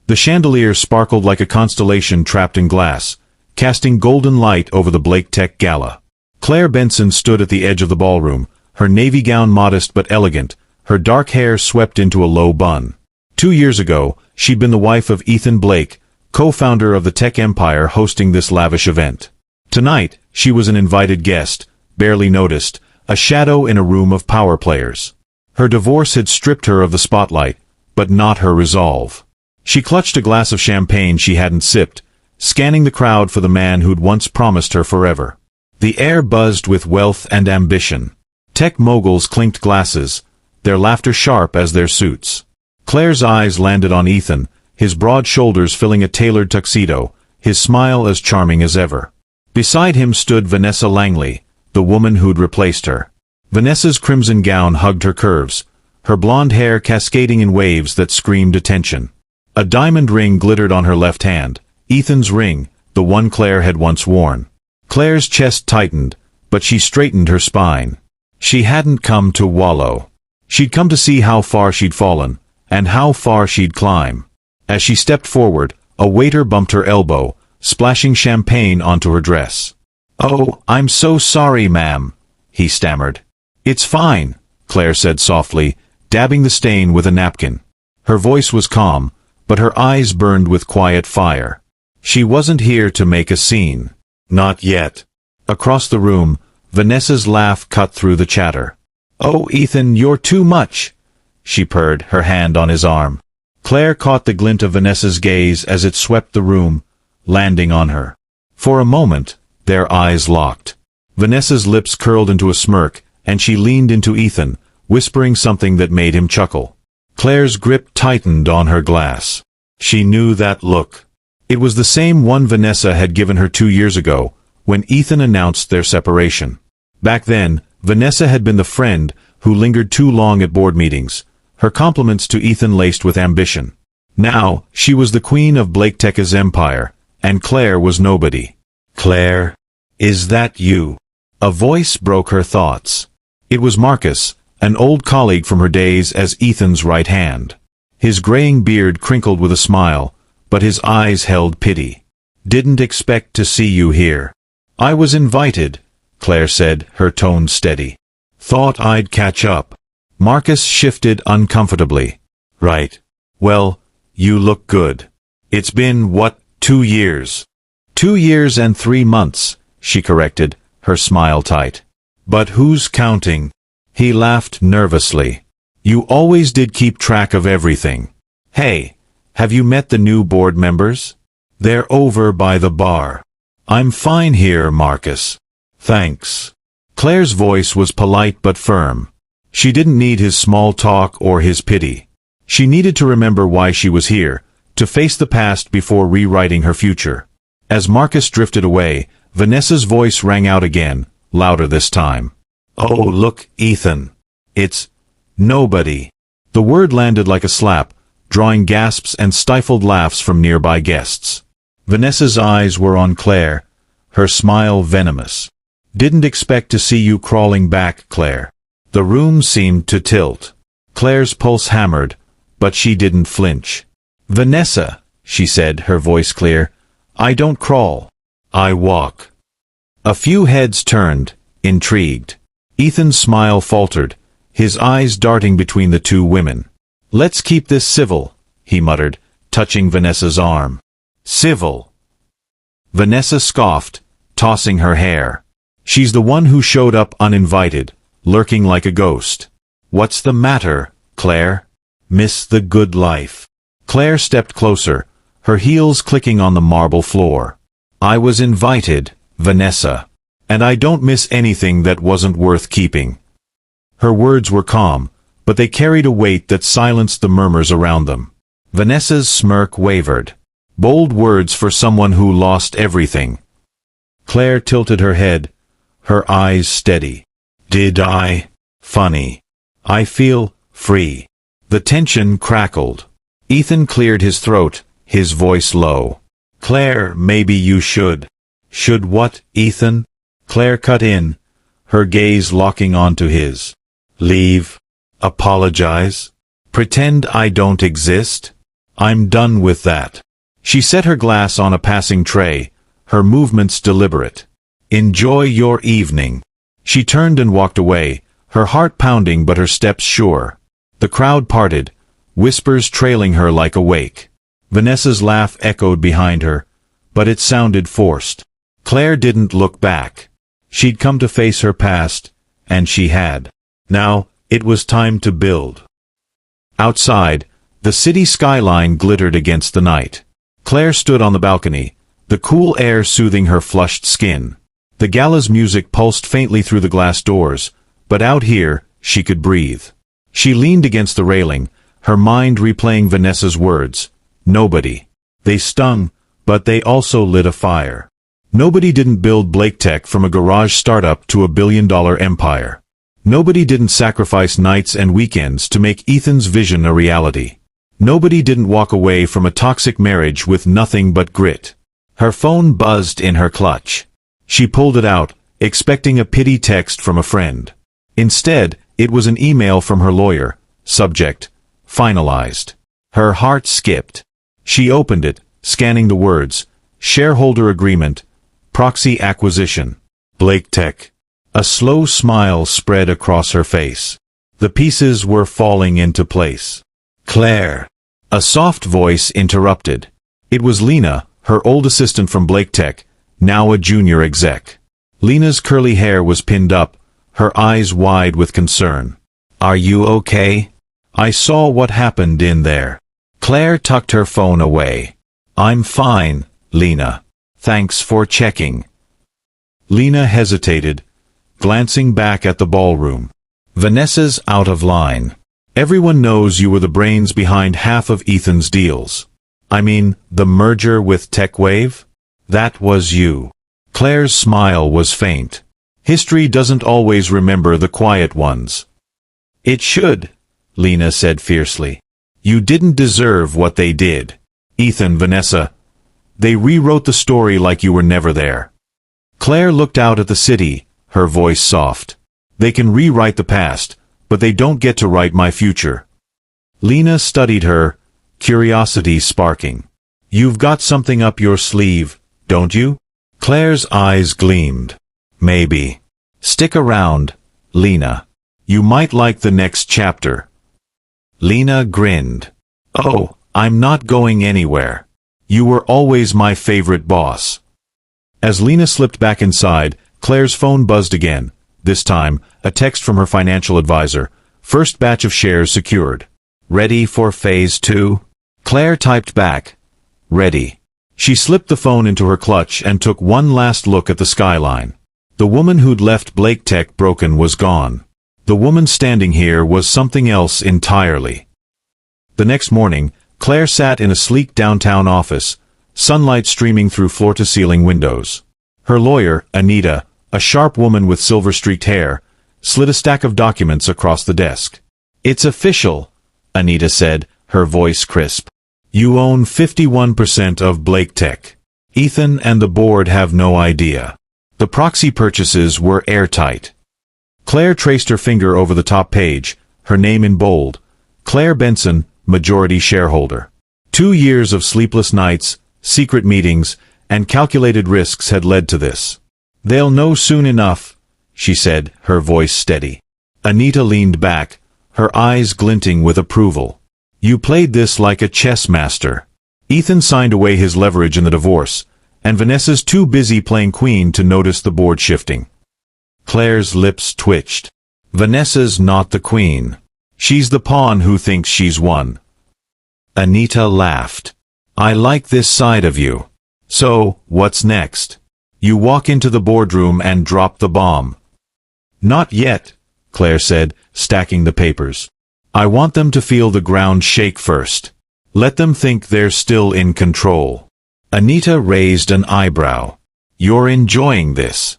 The chandelier sparkled like a constellation trapped in glass, casting golden light over the Blake Tech gala. Claire Benson stood at the edge of the ballroom, her navy gown modest but elegant, her dark hair swept into a low bun. 2 years ago, she'd been the wife of Ethan Blake, co-founder of the tech empire hosting this lavish event. Tonight, she was an invited guest, barely noticed, a shadow in a room of power players. Her divorce had stripped her of the spotlight, but not her resolve. She clutched a glass of champagne she hadn't sipped, scanning the crowd for the man who'd once promised her forever. The air buzzed with wealth and ambition. Tech moguls clinked glasses, their laughter sharp as their suits. Claire's eyes landed on Ethan, his broad shoulders filling a tailored tuxedo, his smile as charming as ever. Beside him stood Vanessa Langley, the woman who'd replaced her. Vanessa's crimson gown hugged her curves, her blonde hair cascading in waves that screamed attention. A diamond ring glittered on her left hand, Ethan's ring, the one Claire had once worn. Claire's chest tightened, but she straightened her spine. She hadn't come to wallow. She'd come to see how far she'd fallen, and how far she'd climb. As she stepped forward, a waiter bumped her elbow, splashing champagne onto her dress. "Oh, I'm so sorry, ma'am," he stammered. "It's fine," Claire said softly, dabbing the stain with a napkin. Her voice was calm, but her eyes burned with quiet fire. She wasn't here to make a scene. Not yet. Across the room, Vanessa's laugh cut through the chatter. "Oh, Ethan, you're too much," she purred, her hand on his arm. Claire caught the glint of Vanessa's gaze as it swept the room, landing on her. For a moment, their eyes locked. Vanessa's lips curled into a smirk, and she leaned into Ethan, whispering something that made him chuckle. Claire's grip tightened on her glass. She knew that look. It was the same one Vanessa had given her 2 years ago, when Ethan announced their separation. Back then, Vanessa had been the friend who lingered too long at board meetings, her compliments to Ethan laced with ambition. Now, she was the queen of Blake Tech's empire, and Claire was nobody. "Claire, is that you?" A voice broke her thoughts. It was Marcus, an old colleague from her days as Ethan's right hand. His graying beard crinkled with a smile, but his eyes held pity. "Didn't expect to see you here." "I was invited," Claire said, her tone steady. "Thought I'd catch up." Marcus shifted uncomfortably. "Right. Well, you look good. It's been, what, 2 years?" 2 years and 3 months, she corrected, her smile tight. "But who's counting?" He laughed nervously. "You always did keep track of everything. Hey, have you met the new board members? They're over by the bar." "I'm fine here, Marcus. Thanks." Claire's voice was polite but firm. She didn't need his small talk or his pity. She needed to remember why she was here, to face the past before rewriting her future. As Marcus drifted away, Vanessa's voice rang out again, louder this time. "Oh, look, Ethan. It's nobody." The word landed like a slap, drawing gasps and stifled laughs from nearby guests. Vanessa's eyes were on Claire, her smile venomous. "Didn't expect to see you crawling back, Claire." The room seemed to tilt. Claire's pulse hammered, but she didn't flinch. "Vanessa," she said, her voice clear, "I don't crawl. I walk." A few heads turned, intrigued. Ethan's smile faltered, his eyes darting between the two women. "Let's keep this civil," he muttered, touching Vanessa's arm. "Civil?" Vanessa scoffed, tossing her hair. "She's the one who showed up uninvited, lurking like a ghost." "What's the matter, Claire? Miss the good life?" Claire stepped closer, her heels clicking on the marble floor. "I was invited, Vanessa. And I don't miss anything that wasn't worth keeping." Her words were calm, but they carried a weight that silenced the murmurs around them. Vanessa's smirk wavered. Bold words for someone who lost everything. Claire tilted her head, her eyes steady. "Did I? Funny. I feel free." The tension crackled. Ethan cleared his throat, his voice low. "Claire, maybe you should." "Should what, Ethan?" Claire cut in, her gaze locking onto his. "Leave? Apologize? Pretend I don't exist? I'm done with that. She set her glass on a passing tray, her movements deliberate. Enjoy your evening. She turned and walked away, her heart pounding but her steps sure. The crowd parted, whispers trailing her like a wake. Vanessa's laugh echoed behind her, but it sounded forced. Claire didn't look back. She'd come to face her past, and she had. Now, it was time to build. Outside, the city skyline glittered against the night. Claire stood on the balcony, the cool air soothing her flushed skin. The gala's music pulsed faintly through the glass doors, but out here, she could breathe. She leaned against the railing, her mind replaying Vanessa's words. Nobody. They stung, but they also lit a fire. Nobody didn't build Blake Tech from a garage startup to a billion-dollar empire. Nobody didn't sacrifice nights and weekends to make Ethan's vision a reality. Nobody didn't walk away from a toxic marriage with nothing but grit. Her phone buzzed in her clutch. She pulled it out, expecting a pity text from a friend. Instead, it was an email from her lawyer. Subject: finalized. Her heart skipped. She opened it, scanning the words: shareholder agreement, proxy acquisition, Blake Tech. A slow smile spread across her face. The pieces were falling into place. Claire. A soft voice interrupted. It was Lena, her old assistant from Blake Tech, now a junior exec. Lena's curly hair was pinned up, her eyes wide with concern. Are you okay? I saw what happened in there. Claire tucked her phone away. I'm fine, Lena. Thanks for checking. Lena hesitated, glancing back at the ballroom. Vanessa's out of line. Everyone knows you were the brains behind half of Ethan's deals. I mean, the merger with TechWave? That was you. Claire's smile was faint. History doesn't always remember the quiet ones. It should, Lena said fiercely. You didn't deserve what they did. Ethan, Vanessa. They rewrote the story like you were never there. Claire looked out at the city, her voice soft. They can rewrite the past, but they don't get to write my future. Lena studied her, curiosity sparking. You've got something up your sleeve, don't you? Claire's eyes gleamed. Maybe. Stick around, Lena. You might like the next chapter. Lena grinned. Oh, I'm not going anywhere. You were always my favorite boss. As Lena slipped back inside, Claire's phone buzzed again. This time, a text from her financial advisor. First batch of shares secured. Ready for phase 2? Claire typed back. Ready. She slipped the phone into her clutch and took one last look at the skyline. The woman who'd left Blake Tech broken was gone. The woman standing here was something else entirely. The next morning, Claire sat in a sleek downtown office, sunlight streaming through floor-to-ceiling windows. Her lawyer, Anita, a sharp woman with silver-streaked hair, slid a stack of documents across the desk. It's official, Anita said, her voice crisp. You own 51% of Blake Tech. Ethan and the board have no idea. The proxy purchases were airtight. Claire traced her finger over the top page, her name in bold. Claire Benson, majority shareholder. 2 years of sleepless nights, secret meetings, and calculated risks had led to this. They'll know soon enough, she said, her voice steady. Anita leaned back, her eyes glinting with approval. You played this like a chess master. Ethan signed away his leverage in the divorce, and Vanessa's too busy playing queen to notice the board shifting. Claire's lips twitched. Vanessa's not the queen. She's the pawn who thinks she's won. Anita laughed. I like this side of you. So, what's next? You walk into the boardroom and drop the bomb. Not yet, Claire said, stacking the papers. I want them to feel the ground shake first. Let them think they're still in control. Anita raised an eyebrow. You're enjoying this.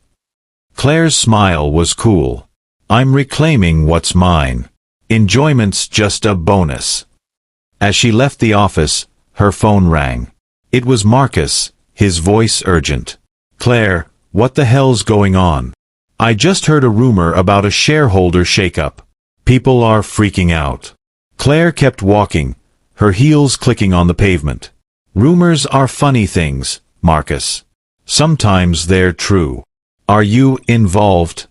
Claire's smile was cool. I'm reclaiming what's mine. Enjoyment's just a bonus. As she left the office, her phone rang. It was Marcus, his voice urgent. Claire, what the hell's going on? I just heard a rumor about a shareholder shakeup. People are freaking out. Claire kept walking, her heels clicking on the pavement. Rumors are funny things, Marcus. Sometimes they're true. Are you involved?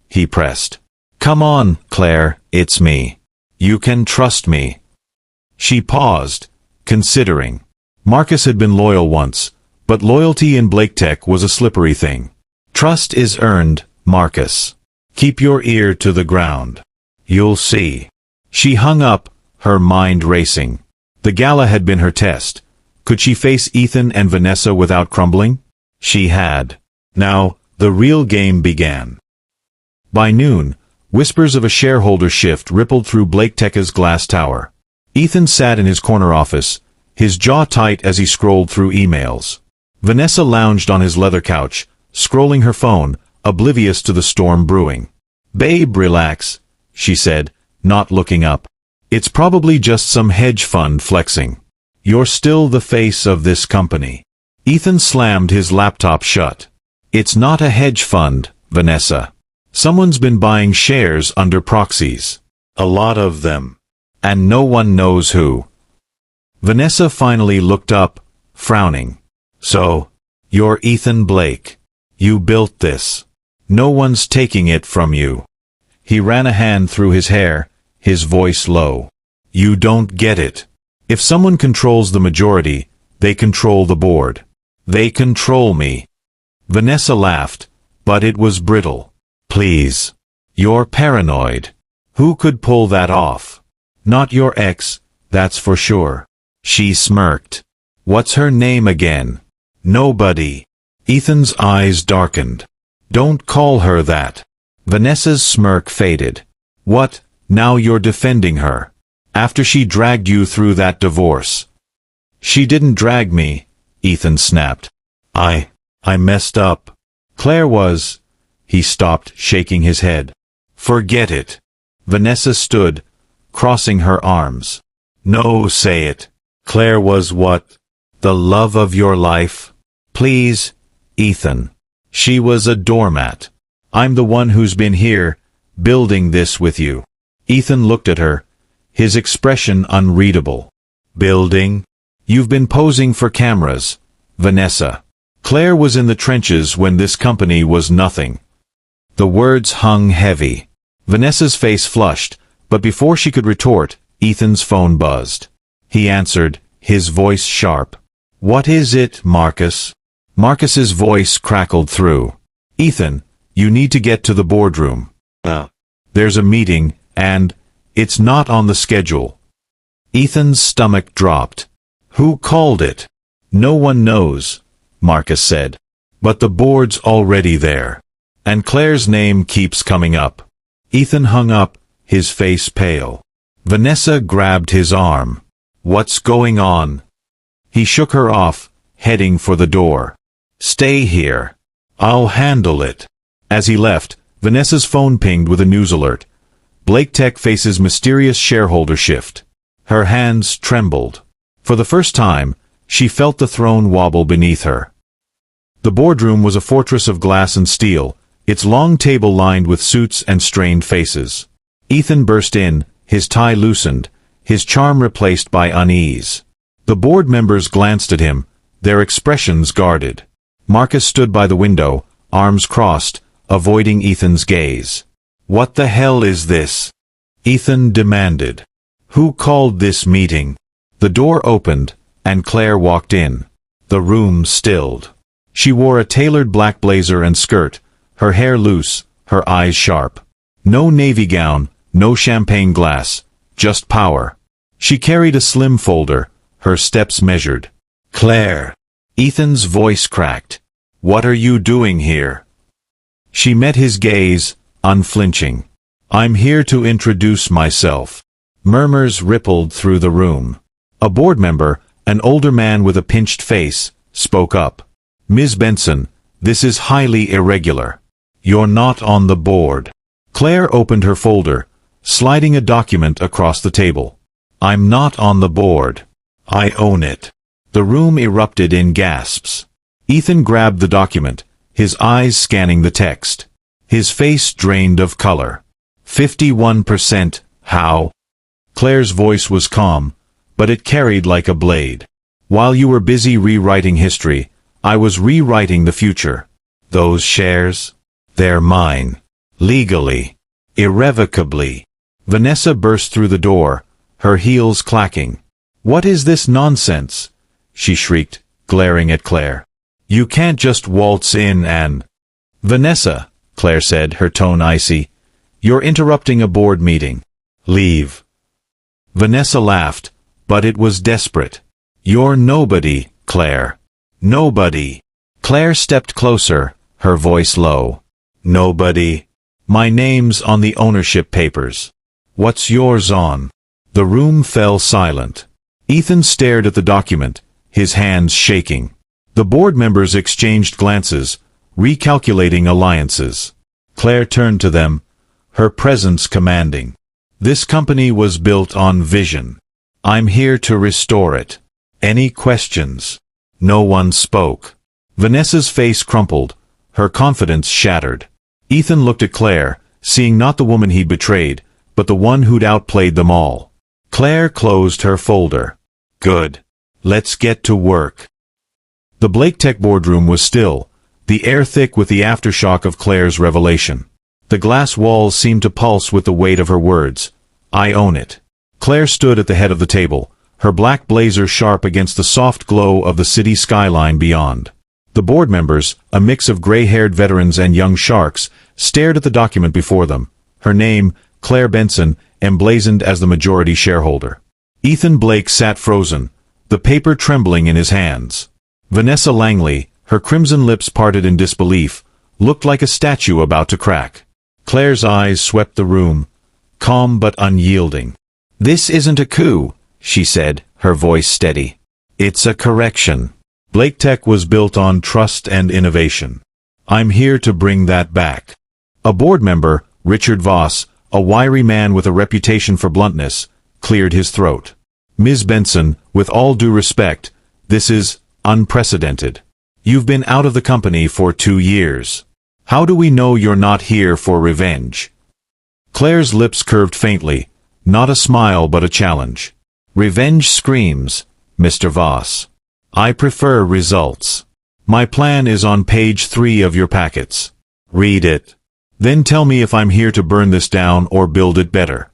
He pressed. Come on, Claire, it's me. You can trust me. She paused, considering. Marcus had been loyal once, but loyalty in Blake Tech was a slippery thing. Trust is earned, Marcus. Keep your ear to the ground. You'll see. She hung up, her mind racing. The gala had been her test. Could she face Ethan and Vanessa without crumbling? She had. Now, the real game began. By noon, whispers of a shareholder shift rippled through Blake Tech's glass tower. Ethan sat in his corner office, his jaw tight as he scrolled through emails. Vanessa lounged on his leather couch, scrolling her phone, oblivious to the storm brewing. Babe, relax, she said, not looking up. It's probably just some hedge fund flexing. You're still the face of this company. Ethan slammed his laptop shut. It's not a hedge fund, Vanessa. Someone's been buying shares under proxies. A lot of them. And no one knows who. Vanessa finally looked up, frowning. So, you're Ethan Blake. You built this. No one's taking it from you. He ran a hand through his hair, his voice low. You don't get it. If someone controls the majority, they control the board. They control me. Vanessa laughed, but it was brittle. Please. You're paranoid. Who could pull that off? Not your ex, that's for sure. She smirked. What's her name again? Nobody. Ethan's eyes darkened. Don't call her that. Vanessa's smirk faded. What, now you're defending her? After she dragged you through that divorce? She didn't drag me, Ethan snapped. I messed up. Claire was. He stopped, shaking his head. Forget it. Vanessa stood, crossing her arms. No, say it. Claire was what? The love of your life? Please, Ethan. She was a doormat. I'm the one who's been here, building this with you. Ethan looked at her, his expression unreadable. Building? You've been posing for cameras, Vanessa. Claire was in the trenches when this company was nothing. The words hung heavy. Vanessa's face flushed, but before she could retort, Ethan's phone buzzed. He answered, his voice sharp. What is it, Marcus? Marcus's voice crackled through. Ethan, you need to get to the boardroom. There's a meeting, and it's not on the schedule. Ethan's stomach dropped. Who called it? No one knows, Marcus said. But the board's already there. And Claire's name keeps coming up. Ethan hung up, his face pale. Vanessa grabbed his arm. What's going on? He shook her off, heading for the door. Stay here. I'll handle it. As he left, Vanessa's phone pinged with a news alert. Blake Tech faces mysterious shareholder shift. Her hands trembled. For the first time, she felt the throne wobble beneath her. The boardroom was a fortress of glass and steel, its long table lined with suits and strained faces. Ethan burst in, his tie loosened, his charm replaced by unease. The board members glanced at him, their expressions guarded. Marcus stood by the window, arms crossed, avoiding Ethan's gaze. What the hell is this? Ethan demanded. Who called this meeting? The door opened, and Claire walked in. The room stilled. She wore a tailored black blazer and skirt, her hair loose, her eyes sharp. No navy gown, no champagne glass, just power. She carried a slim folder, her steps measured. Claire. Ethan's voice cracked. What are you doing here? She met his gaze, unflinching. I'm here to introduce myself. Murmurs rippled through the room. A board member, an older man with a pinched face, spoke up. Ms. Benson, this is highly irregular. You're not on the board. Claire opened her folder, sliding a document across the table. I'm not on the board. I own it. The room erupted in gasps. Ethan grabbed the document, his eyes scanning the text. His face drained of color. 51%, how? Claire's voice was calm, but it carried like a blade. While you were busy rewriting history, I was rewriting the future. Those shares? They're mine. Legally. Irrevocably. Vanessa burst through the door, her heels clacking. "What is this nonsense?" she shrieked, glaring at Claire. "You can't just waltz in and—" "Vanessa," Claire said, her tone icy, "you're interrupting a board meeting. Leave." Vanessa laughed, but it was desperate. "You're nobody, Claire. Nobody." Claire stepped closer, her voice low. "Nobody. My name's on the ownership papers. What's yours on?" The room fell silent. Ethan stared at the document, his hands shaking. The board members exchanged glances, recalculating alliances. Claire turned to them, her presence commanding. "This company was built on vision. I'm here to restore it. Any questions?" No one spoke. Vanessa's face crumpled, her confidence shattered. Ethan looked at Claire, seeing not the woman he'd betrayed, but the one who'd outplayed them all. Claire closed her folder. "Good. Let's get to work." The Blake Tech boardroom was still, the air thick with the aftershock of Claire's revelation. The glass walls seemed to pulse with the weight of her words. "I own it." Claire stood at the head of the table, her black blazer sharp against the soft glow of the city skyline beyond. The board members, a mix of gray-haired veterans and young sharks, stared at the document before them, her name, Claire Benson, emblazoned as the majority shareholder. Ethan Blake sat frozen, the paper trembling in his hands. Vanessa Langley, her crimson lips parted in disbelief, looked like a statue about to crack. Claire's eyes swept the room, calm but unyielding. "This isn't a coup," she said, her voice steady. "It's a correction. Blake Tech was built on trust and innovation. I'm here to bring that back." A board member, Richard Voss, a wiry man with a reputation for bluntness, cleared his throat. "Ms. Benson, with all due respect, this is unprecedented. You've been out of the company for 2 years. How do we know you're not here for revenge?" Claire's lips curved faintly, not a smile but a challenge. "Revenge screams, Mr. Voss. I prefer results. My plan is on page 3 of your packets. Read it. Then tell me if I'm here to burn this down or build it better."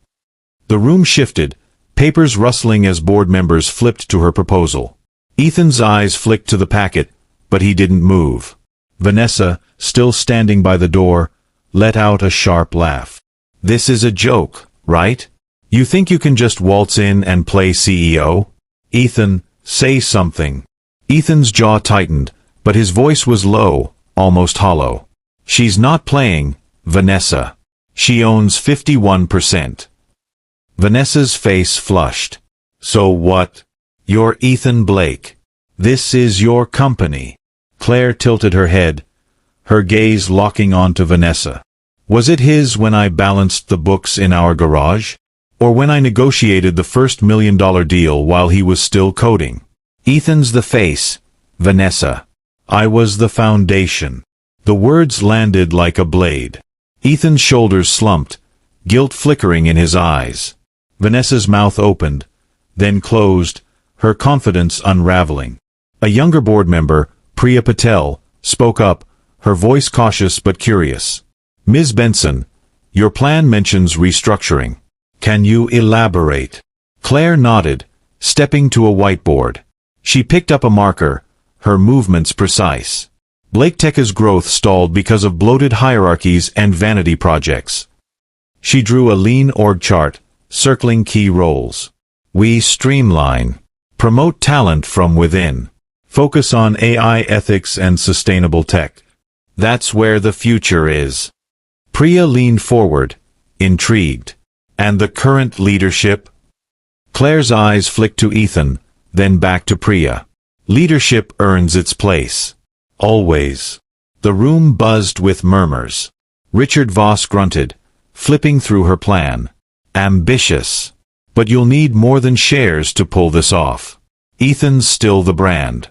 The room shifted, papers rustling as board members flipped to her proposal. Ethan's eyes flicked to the packet, but he didn't move. Vanessa, still standing by the door, let out a sharp laugh. "This is a joke, right? You think you can just waltz in and play CEO? Ethan, say something." Ethan's jaw tightened, but his voice was low, almost hollow. "She's not playing, Vanessa. She owns 51%. Vanessa's face flushed. "So what? You're Ethan Blake. This is your company." Claire tilted her head, her gaze locking onto Vanessa. "Was it his when I balanced the books in our garage? Or when I negotiated the first $1 million deal while he was still coding? Ethan's the face, Vanessa. I was the foundation." The words landed like a blade. Ethan's shoulders slumped, guilt flickering in his eyes. Vanessa's mouth opened, then closed, her confidence unraveling. A younger board member, Priya Patel, spoke up, her voice cautious but curious. "Ms. Benson, your plan mentions restructuring. Can you elaborate?" Claire nodded, stepping to a whiteboard. She picked up a marker, her movements precise. Blake Tech's growth stalled because of bloated hierarchies and vanity projects. She drew a lean org chart, circling key roles. "We streamline. Promote talent from within. Focus on AI ethics and sustainable tech. That's where the future is." Priya leaned forward, intrigued. "And the current leadership?" Claire's eyes flicked to Ethan, then back to Priya. "Leadership earns its place. Always." The room buzzed with murmurs. Richard Voss grunted, flipping through her plan. "Ambitious. But you'll need more than shares to pull this off. Ethan's still the brand."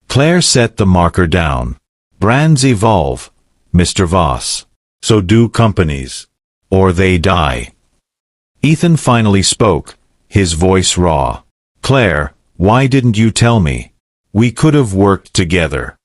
Claire set the marker down. "Brands evolve, Mr. Voss. So do companies. Or they die." Ethan finally spoke, his voice raw. Claire, why didn't you tell me? We could have worked together.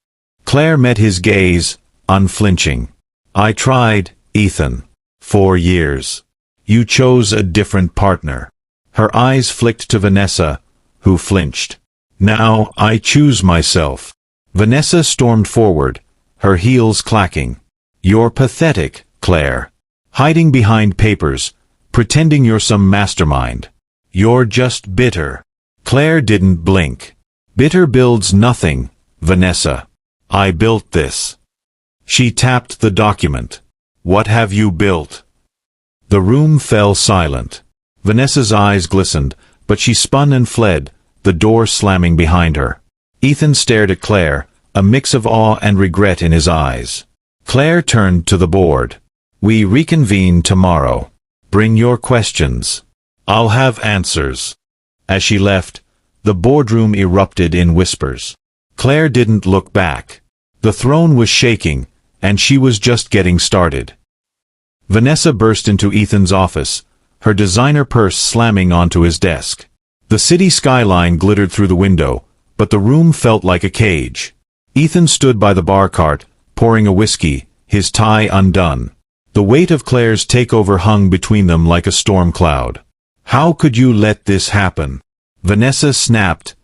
Claire met his gaze, unflinching. I tried, Ethan. 4 years. You chose a different partner. Her eyes flicked to Vanessa, who flinched. Now I choose myself. Vanessa stormed forward, her heels clacking. You're pathetic, Claire. Hiding behind papers, pretending you're some mastermind. You're just bitter. Claire didn't blink. Bitter builds nothing, Vanessa. I built this. She tapped the document. What have you built? The room fell silent. Vanessa's eyes glistened, but she spun and fled, the door slamming behind her. Ethan stared at Claire, a mix of awe and regret in his eyes. Claire turned to the board. We reconvene tomorrow. Bring your questions. I'll have answers. As she left, the boardroom erupted in whispers. Claire didn't look back. The throne was shaking, and she was just getting started. Vanessa burst into Ethan's office, her designer purse slamming onto his desk. The city skyline glittered through the window, but the room felt like a cage. Ethan stood by the bar cart, pouring a whiskey, his tie undone. The weight of Claire's takeover hung between them like a storm cloud. How could you let this happen? Vanessa snapped,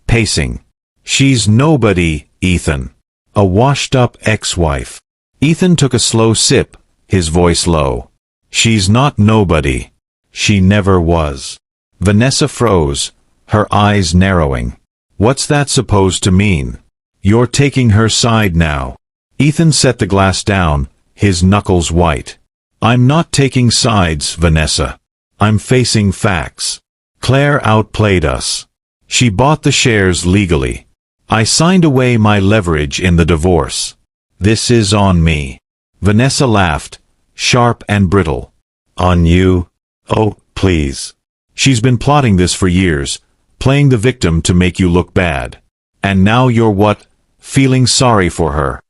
pacing. She's nobody, Ethan. A washed-up ex-wife. Ethan took a slow sip, his voice low. She's not nobody. She never was. Vanessa froze, her eyes narrowing. What's that supposed to mean? You're taking her side now. Ethan set the glass down, his knuckles white. I'm not taking sides, Vanessa. I'm facing facts. Claire outplayed us. She bought the shares legally. I signed away my leverage in the divorce. This is on me. Vanessa laughed, sharp and brittle. On you? Oh, please. She's been plotting this for years, playing the victim to make you look bad. And now you're what? Feeling sorry for her.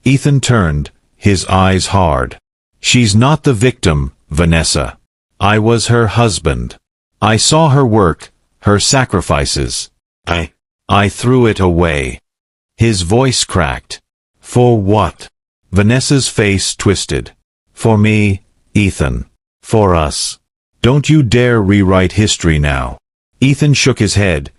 Ethan turned, his eyes hard. She's not the victim, Vanessa. I was her husband. I saw her work, her sacrifices. I threw it away. His voice cracked. For what? Vanessa's face twisted. For me, Ethan. For us. Don't you dare rewrite history now. Ethan shook his head,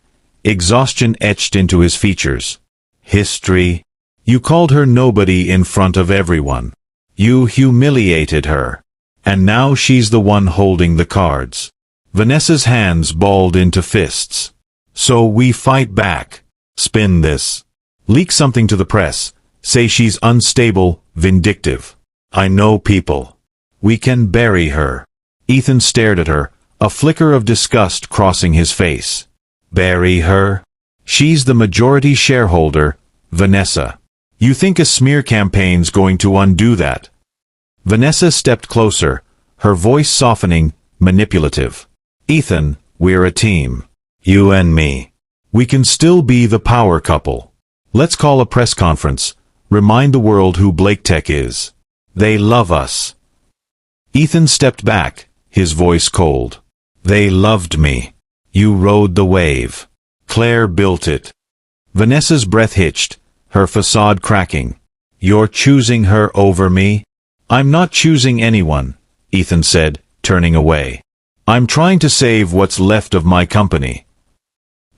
exhaustion etched into his features. History? You called her nobody in front of everyone. You humiliated her. And now she's the one holding the cards. Vanessa's hands balled into fists. So we fight back. Spin this. Leak something to the press. Say she's unstable, vindictive. I know people. We can bury her. Ethan stared at her, a flicker of disgust crossing his face. Bury her? She's the majority shareholder, Vanessa. You think a smear campaign's going to undo that? Vanessa stepped closer, her voice softening, manipulative. Ethan, we're a team. You and me. We can still be the power couple. Let's call a press conference. Remind the world who Blake Tech is. They love us. Ethan stepped back, his voice cold. They loved me. You rode the wave. Claire built it. Vanessa's breath hitched, her facade cracking. You're choosing her over me? I'm not choosing anyone, Ethan said, turning away. I'm trying to save what's left of my company.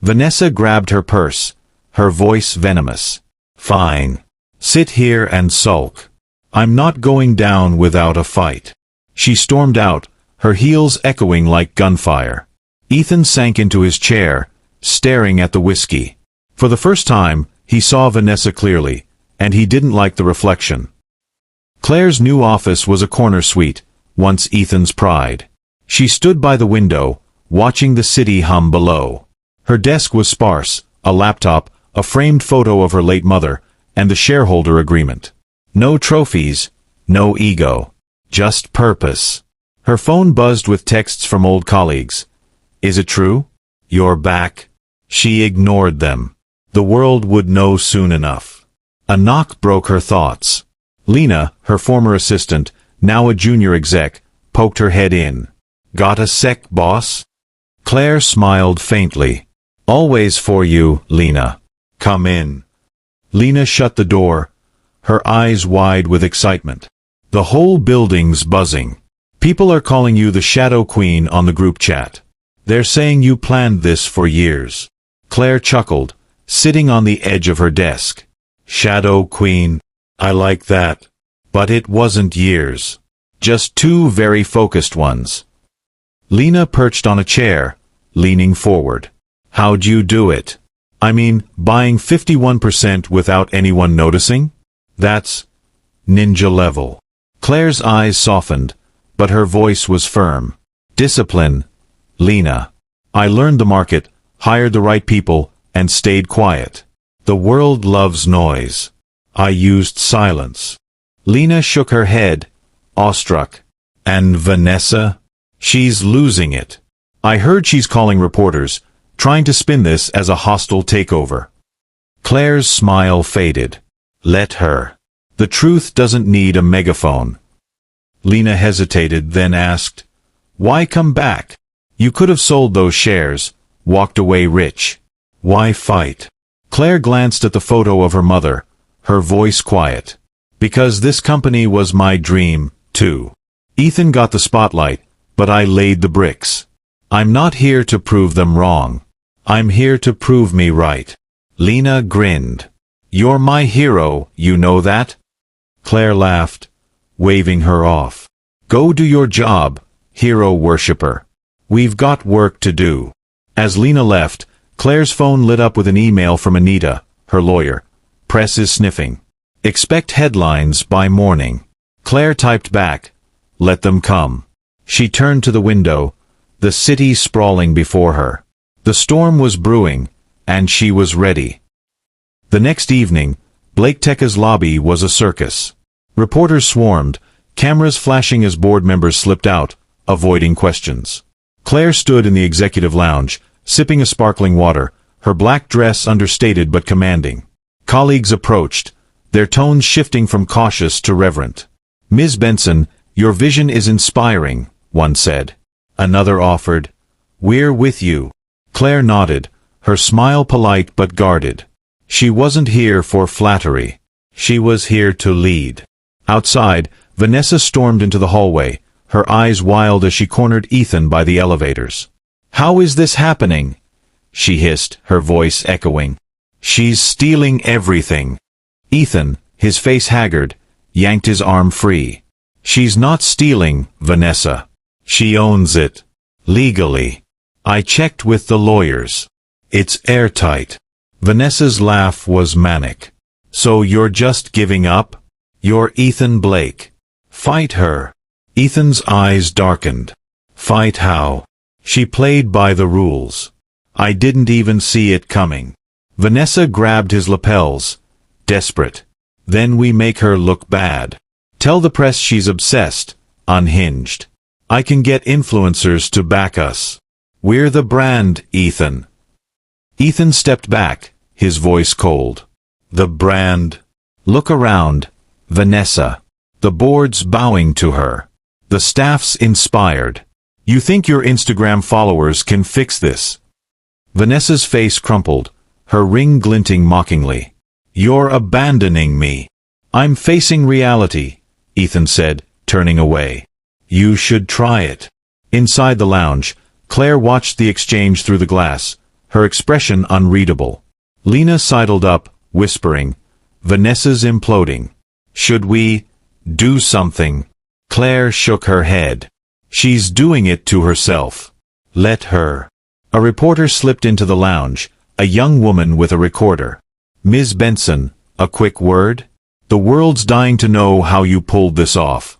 Vanessa grabbed her purse, her voice venomous. Fine. Sit here and sulk. I'm not going down without a fight. She stormed out, her heels echoing like gunfire. Ethan sank into his chair, staring at the whiskey. For the first time, he saw Vanessa clearly, and he didn't like the reflection. Claire's new office was a corner suite, once Ethan's pride. She stood by the window, watching the city hum below. Her desk was sparse, a laptop, a framed photo of her late mother, and the shareholder agreement. No trophies, no ego. Just purpose. Her phone buzzed with texts from old colleagues. Is it true? You're back? She ignored them. The world would know soon enough. A knock broke her thoughts. Lena, her former assistant, now a junior exec, poked her head in. Got a sec, boss? Claire smiled faintly. Always for you, Lena. Come in. Lena shut the door, her eyes wide with excitement. The whole building's buzzing. People are calling you the Shadow Queen on the group chat. They're saying you planned this for years. Claire chuckled, sitting on the edge of her desk. Shadow Queen. I like that. But it wasn't years. Just 2 very focused ones. Lena perched on a chair, leaning forward. How'd you do it? I mean, buying 51% without anyone noticing? That's ninja level. Claire's eyes softened, but her voice was firm. Discipline, Lena. I learned the market, hired the right people, and stayed quiet. The world loves noise. I used silence. Lena shook her head, awestruck. And Vanessa? She's losing it. I heard she's calling reporters, trying to spin this as a hostile takeover. Claire's smile faded. Let her. The truth doesn't need a megaphone. Lena hesitated, then asked, Why come back? You could have sold those shares, walked away rich. Why fight? Claire glanced at the photo of her mother, her voice quiet. Because this company was my dream, too. Ethan got the spotlight, but I laid the bricks. I'm not here to prove them wrong. I'm here to prove me right. Lena grinned. You're my hero, you know that? Claire laughed, waving her off. Go do your job, hero worshipper. We've got work to do. As Lena left, Claire's phone lit up with an email from Anita, her lawyer. Press is sniffing. Expect headlines by morning. Claire typed back, Let them come. She turned to the window, the city sprawling before her. The storm was brewing, and she was ready. The next evening, Blake Teka's lobby was a circus. Reporters swarmed, cameras flashing as board members slipped out, avoiding questions. Claire stood in the executive lounge, sipping a sparkling water, her black dress understated but commanding. Colleagues approached, their tones shifting from cautious to reverent. Ms. Benson, your vision is inspiring, one said. Another offered, We're with you. Claire nodded, her smile polite but guarded. She wasn't here for flattery. She was here to lead. Outside, Vanessa stormed into the hallway, her eyes wild as she cornered Ethan by the elevators. How is this happening? She hissed, her voice echoing. She's stealing everything. Ethan, his face haggard, yanked his arm free. She's not stealing, Vanessa. She owns it. Legally. I checked with the lawyers. It's airtight. Vanessa's laugh was manic. So you're just giving up? You're Ethan Blake. Fight her. Ethan's eyes darkened. Fight how? She played by the rules. I didn't even see it coming. Vanessa grabbed his lapels. Desperate. Then we make her look bad. Tell the press she's obsessed, unhinged. I can get influencers to back us. We're the brand, Ethan. Ethan stepped back, his voice cold. The brand. Look around, Vanessa. The board's bowing to her. The staff's inspired. You think your Instagram followers can fix this? Vanessa's face crumpled, her ring glinting mockingly. You're abandoning me. I'm facing reality, Ethan said, turning away. You should try it. Inside the lounge, Claire watched the exchange through the glass, her expression unreadable. Lena sidled up, whispering, Vanessa's imploding. Should we do something? Claire shook her head. She's doing it to herself. Let her. A reporter slipped into the lounge, a young woman with a recorder. Ms. Benson, a quick word? The world's dying to know how you pulled this off.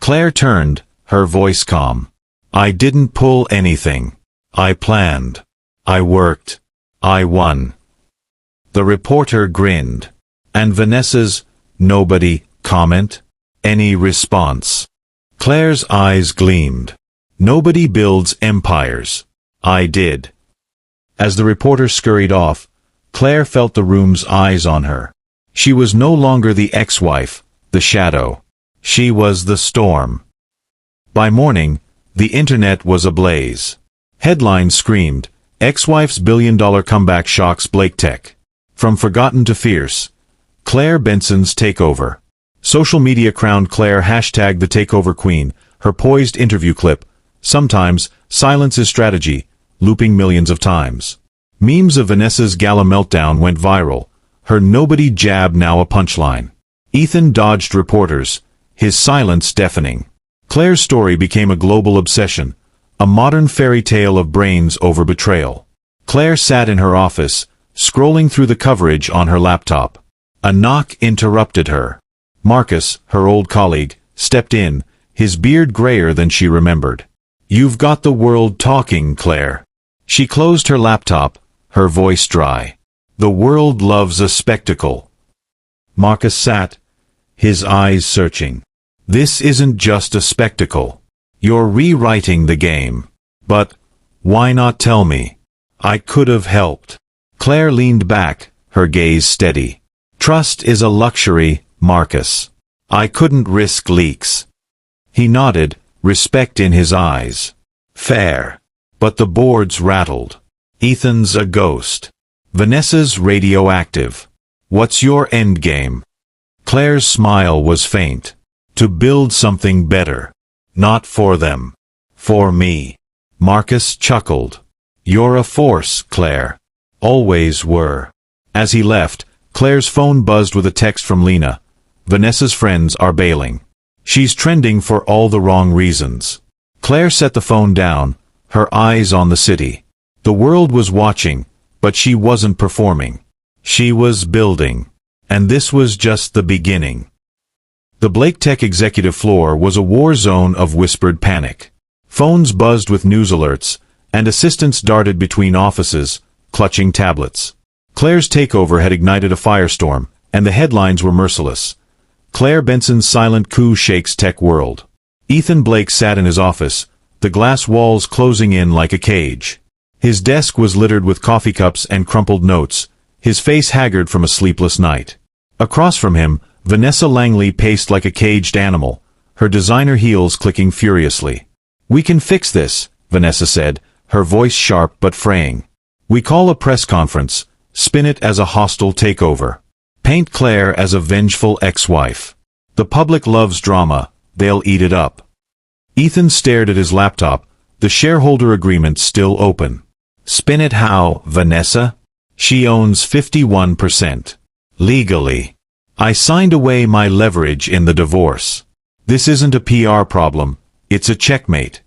Claire turned, her voice calm. I didn't pull anything. I planned. I worked. I won. The reporter grinned. And Vanessa's, nobody, comment? Any response? Claire's eyes gleamed. Nobody builds empires. I did. As the reporter scurried off, Claire felt the room's eyes on her. She was no longer the ex-wife, the shadow. She was the storm. By morning, the internet was ablaze. Headlines screamed, Ex-wife's billion-dollar comeback shocks Blake Tech. From forgotten to fierce. Claire Benson's takeover. Social media crowned Claire hashtag the takeover queen, her poised interview clip. Sometimes, silence is strategy, looping millions of times. Memes of Vanessa's gala meltdown went viral. Her nobody jab now a punchline. Ethan dodged reporters, his silence deafening. Claire's story became a global obsession, a modern fairy tale of brains over betrayal. Claire sat in her office, scrolling through the coverage on her laptop. A knock interrupted her. Marcus, her old colleague, stepped in, his beard grayer than she remembered. "You've got the world talking, Claire." She closed her laptop, her voice dry. "The world loves a spectacle." Marcus sat, his eyes searching. "This isn't just a spectacle. You're rewriting the game. But why not tell me? I could have helped." Claire leaned back, her gaze steady. "Trust is a luxury, Marcus. I couldn't risk leaks." He nodded, respect in his eyes. "Fair. But the boards rattled. Ethan's a ghost. Vanessa's radioactive. What's your endgame?" Claire's smile was faint. "To build something better. Not for them. For me." Marcus chuckled. "You're a force, Claire. Always were." As he left, Claire's phone buzzed with a text from Lena. "Vanessa's friends are bailing. She's trending for all the wrong reasons." Claire set the phone down, her eyes on the city. The world was watching, but she wasn't performing. She was building. And this was just the beginning. The Blake Tech executive floor was a war zone of whispered panic. Phones buzzed with news alerts, and assistants darted between offices, clutching tablets. Claire's takeover had ignited a firestorm, and the headlines were merciless. Claire Benson's silent coup shakes tech world. Ethan Blake sat in his office, the glass walls closing in like a cage. His desk was littered with coffee cups and crumpled notes, his face haggard from a sleepless night. Across from him, Vanessa Langley paced like a caged animal, her designer heels clicking furiously. "We can fix this," Vanessa said, her voice sharp but fraying. "We call a press conference, spin it as a hostile takeover. Paint Claire as a vengeful ex-wife. The public loves drama, they'll eat it up." Ethan stared at his laptop, the shareholder agreement still open. "Spin it how, Vanessa? She owns 51%. Legally. I signed away my leverage in the divorce. This isn't a PR problem, it's a checkmate."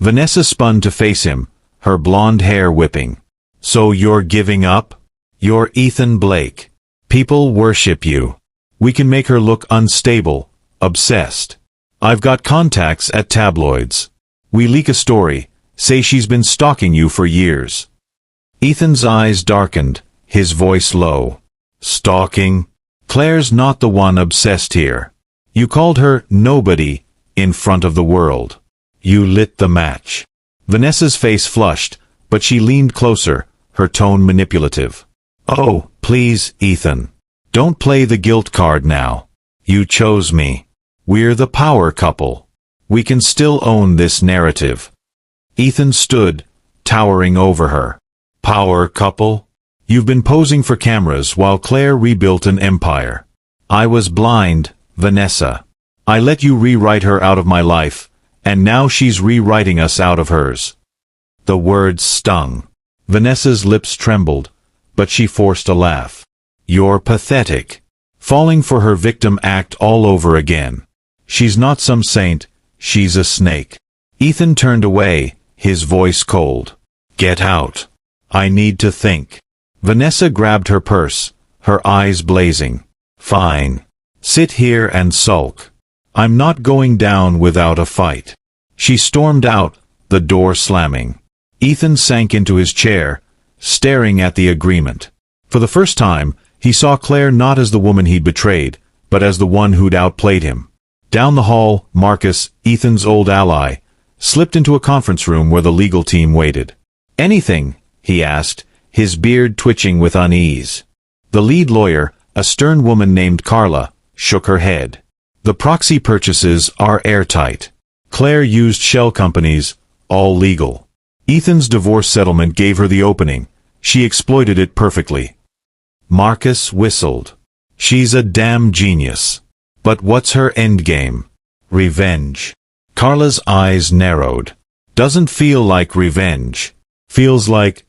Vanessa spun to face him, her blonde hair whipping. "So you're giving up? You're Ethan Blake. People worship you. We can make her look unstable, obsessed. I've got contacts at tabloids. We leak a story, say she's been stalking you for years." Ethan's eyes darkened, his voice low. "Stalking? Claire's not the one obsessed here. You called her nobody in front of the world. You lit the match." Vanessa's face flushed, but she leaned closer, her tone manipulative. "Oh, please, Ethan. Don't play the guilt card now. You chose me. We're the power couple. We can still own this narrative." Ethan stood, towering over her. "Power couple? You've been posing for cameras while Claire rebuilt an empire. I was blind, Vanessa. I let you rewrite her out of my life, and now she's rewriting us out of hers." The words stung. Vanessa's lips trembled, but she forced a laugh. "You're pathetic. Falling for her victim act all over again. She's not some saint, she's a snake." Ethan turned away, his voice cold. "Get out. I need to think." Vanessa grabbed her purse, her eyes blazing. "Fine. Sit here and sulk. I'm not going down without a fight." She stormed out, the door slamming. Ethan sank into his chair, staring at the agreement. For the first time, he saw Claire not as the woman he'd betrayed, but as the one who'd outplayed him. Down the hall, Marcus, Ethan's old ally, slipped into a conference room where the legal team waited. "Anything?" he asked, his beard twitching with unease. The lead lawyer, a stern woman named Carla, shook her head. "The proxy purchases are airtight. Claire used shell companies, all legal." Ethan's divorce settlement gave her the opening. She exploited it perfectly. Marcus whistled. She's a damn genius. But what's her endgame? Revenge. Carla's eyes narrowed. Doesn't feel like revenge. Feels like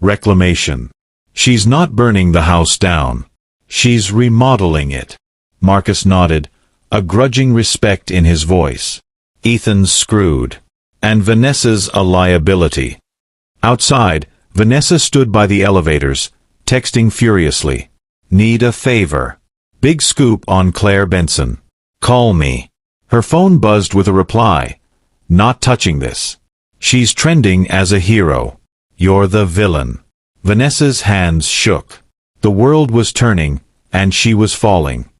reclamation. She's not burning the house down. She's remodeling it. Marcus nodded, a grudging respect in his voice. Ethan's screwed. And Vanessa's a liability. Outside, Vanessa stood by the elevators, texting furiously. Need a favor. Big scoop on Claire Benson. Call me. Her phone buzzed with a reply. Not touching this. She's trending as a hero. You're the villain. Vanessa's hands shook. The world was turning, and she was falling.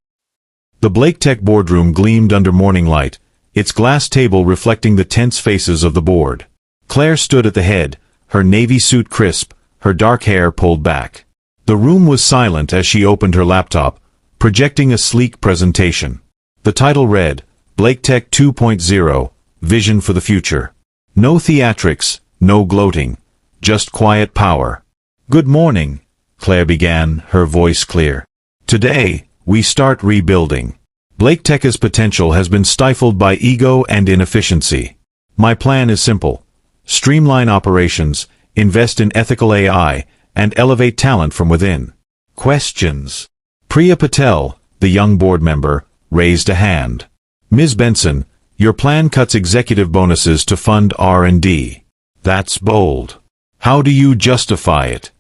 The Blake Tech boardroom gleamed under morning light, its glass table reflecting the tense faces of the board. Claire stood at the head, her navy suit crisp, her dark hair pulled back. The room was silent as she opened her laptop, projecting a sleek presentation. The title read, Blake Tech 2.0, Vision for the Future. No theatrics, no gloating, just quiet power. Good morning, Claire began, her voice clear. Today, we start rebuilding. Blake Tech's potential has been stifled by ego and inefficiency. My plan is simple. Streamline operations, invest in ethical AI, and elevate talent from within. Questions? Priya Patel, the young board member, raised a hand. Ms. Benson, your plan cuts executive bonuses to fund R&D. That's bold. How do you justify it?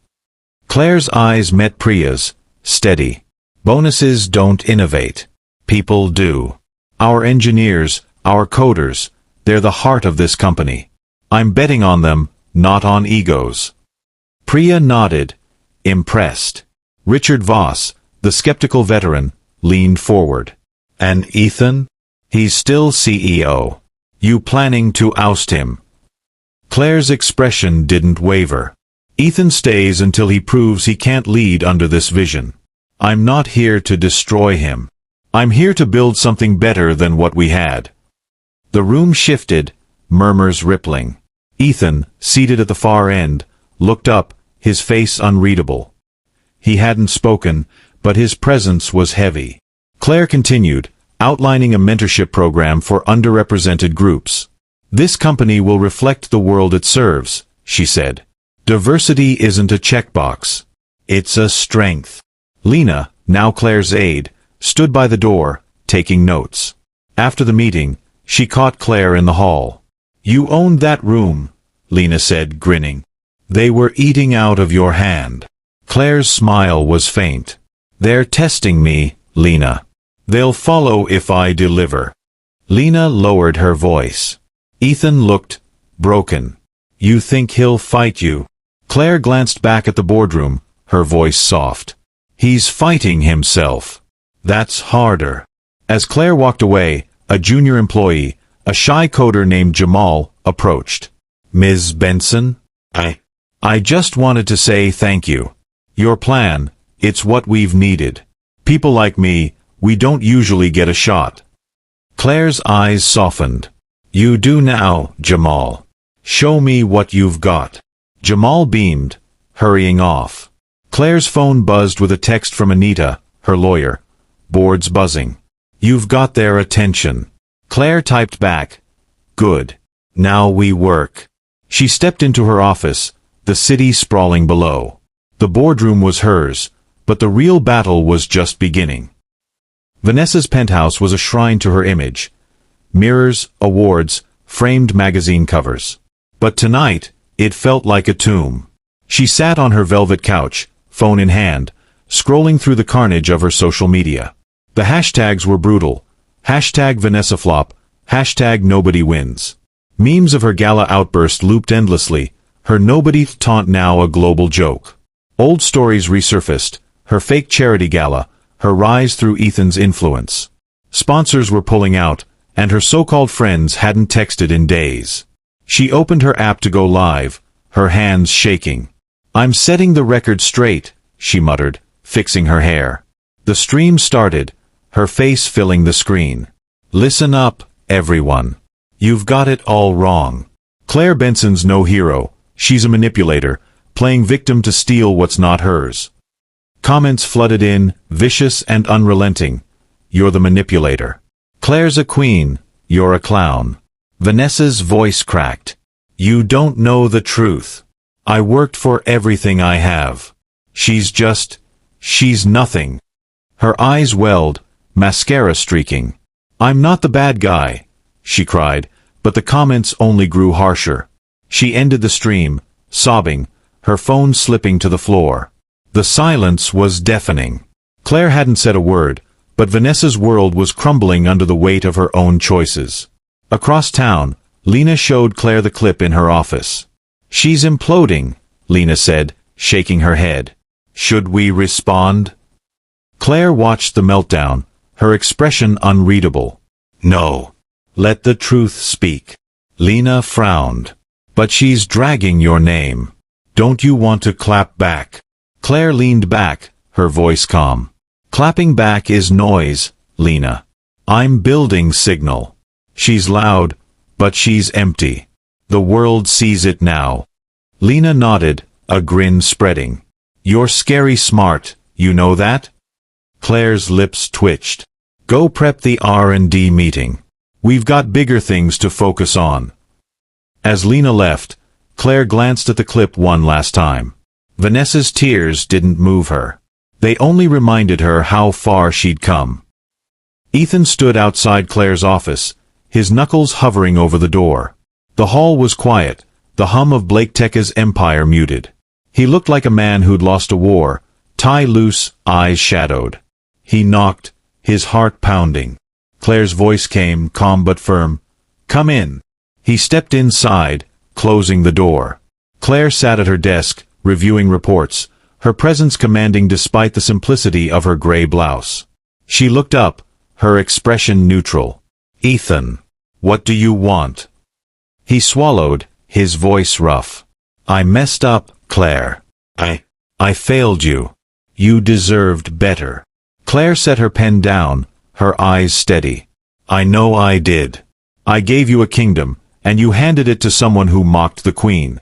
Claire's eyes met Priya's, steady. Bonuses don't innovate. People do. Our engineers, our coders, they're the heart of this company. I'm betting on them, not on egos. Priya nodded, impressed. Richard Voss, the skeptical veteran, leaned forward. And Ethan? He's still CEO. You planning to oust him? Claire's expression didn't waver. Ethan stays until he proves he can't lead under this vision. I'm not here to destroy him. I'm here to build something better than what we had. The room shifted, murmurs rippling. Ethan, seated at the far end, looked up, his face unreadable. He hadn't spoken, but his presence was heavy. Claire continued, outlining a mentorship program for underrepresented groups. This company will reflect the world it serves, she said. Diversity isn't a checkbox. It's a strength. Lena, now Claire's aide, stood by the door, taking notes. After the meeting, she caught Claire in the hall. You owned that room, Lena said, grinning. They were eating out of your hand. Claire's smile was faint. They're testing me, Lena. They'll follow if I deliver. Lena lowered her voice. Ethan looked broken. You think he'll fight you? Claire glanced back at the boardroom, her voice soft. He's fighting himself. That's harder. As Claire walked away, a junior employee, a shy coder named Jamal, approached. Ms. Benson? I just wanted to say thank you. Your plan, it's what we've needed. People like me, we don't usually get a shot. Claire's eyes softened. You do now, Jamal. Show me what you've got. Jamal beamed, hurrying off. Claire's phone buzzed with a text from Anita, her lawyer. Board's buzzing. You've got their attention. Claire typed back. Good. Now we work. She stepped into her office, the city sprawling below. The boardroom was hers, but the real battle was just beginning. Vanessa's penthouse was a shrine to her image. Mirrors, awards, framed magazine covers. But tonight, it felt like a tomb. She sat on her velvet couch, phone in hand, scrolling through the carnage of her social media. The hashtags were brutal. Hashtag Vanessa flop, hashtag nobody wins. Memes of her gala outburst looped endlessly, her nobody taunt now a global joke. Old stories resurfaced, her fake charity gala, her rise through Ethan's influence. Sponsors were pulling out, and her so-called friends hadn't texted in days. She opened her app to go live, her hands shaking. I'm setting the record straight, she muttered, fixing her hair. The stream started, her face filling the screen. Listen up, everyone. You've got it all wrong. Claire Benson's no hero, She's a manipulator, playing victim to steal what's not hers. Comments flooded in, vicious and unrelenting. You're the manipulator. Claire's a queen. You're a clown. Vanessa's voice cracked. You don't know the truth. I worked for everything I have. She's nothing. Her eyes welled, mascara streaking. I'm not the bad guy, she cried, but the comments only grew harsher. She ended the stream, sobbing, her phone slipping to the floor. The silence was deafening. Claire hadn't said a word, but Vanessa's world was crumbling under the weight of her own choices. Across town, Lena showed Claire the clip in her office. She's imploding, Lena said, shaking her head. Should we respond? Claire watched the meltdown, her expression unreadable. No. Let the truth speak. Lena frowned. But she's dragging your name. Don't you want to clap back? Claire leaned back, her voice calm. Clapping back is noise, Lena. I'm building signal. She's loud, but she's empty. The world sees it now. Lena nodded, a grin spreading. You're scary smart, you know that? Claire's lips twitched. Go prep the R&D meeting. We've got bigger things to focus on. As Lena left, Claire glanced at the clip one last time. Vanessa's tears didn't move her. They only reminded her how far she'd come. Ethan stood outside Claire's office, his knuckles hovering over the door. The hall was quiet, the hum of Blake Tekka's empire muted. He looked like a man who'd lost a war, tie loose, eyes shadowed. He knocked, his heart pounding. Claire's voice came, calm but firm. Come in. He stepped inside, closing the door. Claire sat at her desk, reviewing reports, her presence commanding despite the simplicity of her gray blouse. She looked up, her expression neutral. Ethan, what do you want? He swallowed, his voice rough. I messed up, Claire. I failed you. You deserved better. Claire set her pen down, her eyes steady. I know I did. I gave you a kingdom, and you handed it to someone who mocked the queen.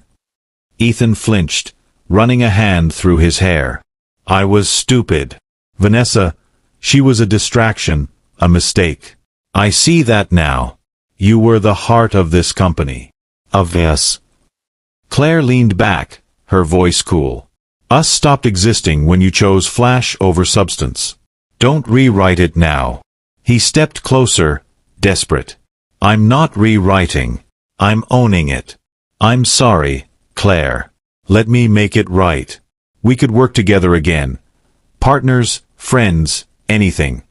Ethan flinched, running a hand through his hair. I was stupid. Vanessa, she was a distraction, a mistake. I see that now. You were the heart of this company. Of us. Claire leaned back, her voice cool. Us stopped existing when you chose flash over substance. Don't rewrite it now. He stepped closer, desperate. I'm not rewriting. I'm owning it. I'm sorry, Claire. Let me make it right. We could work together again. Partners, friends, anything.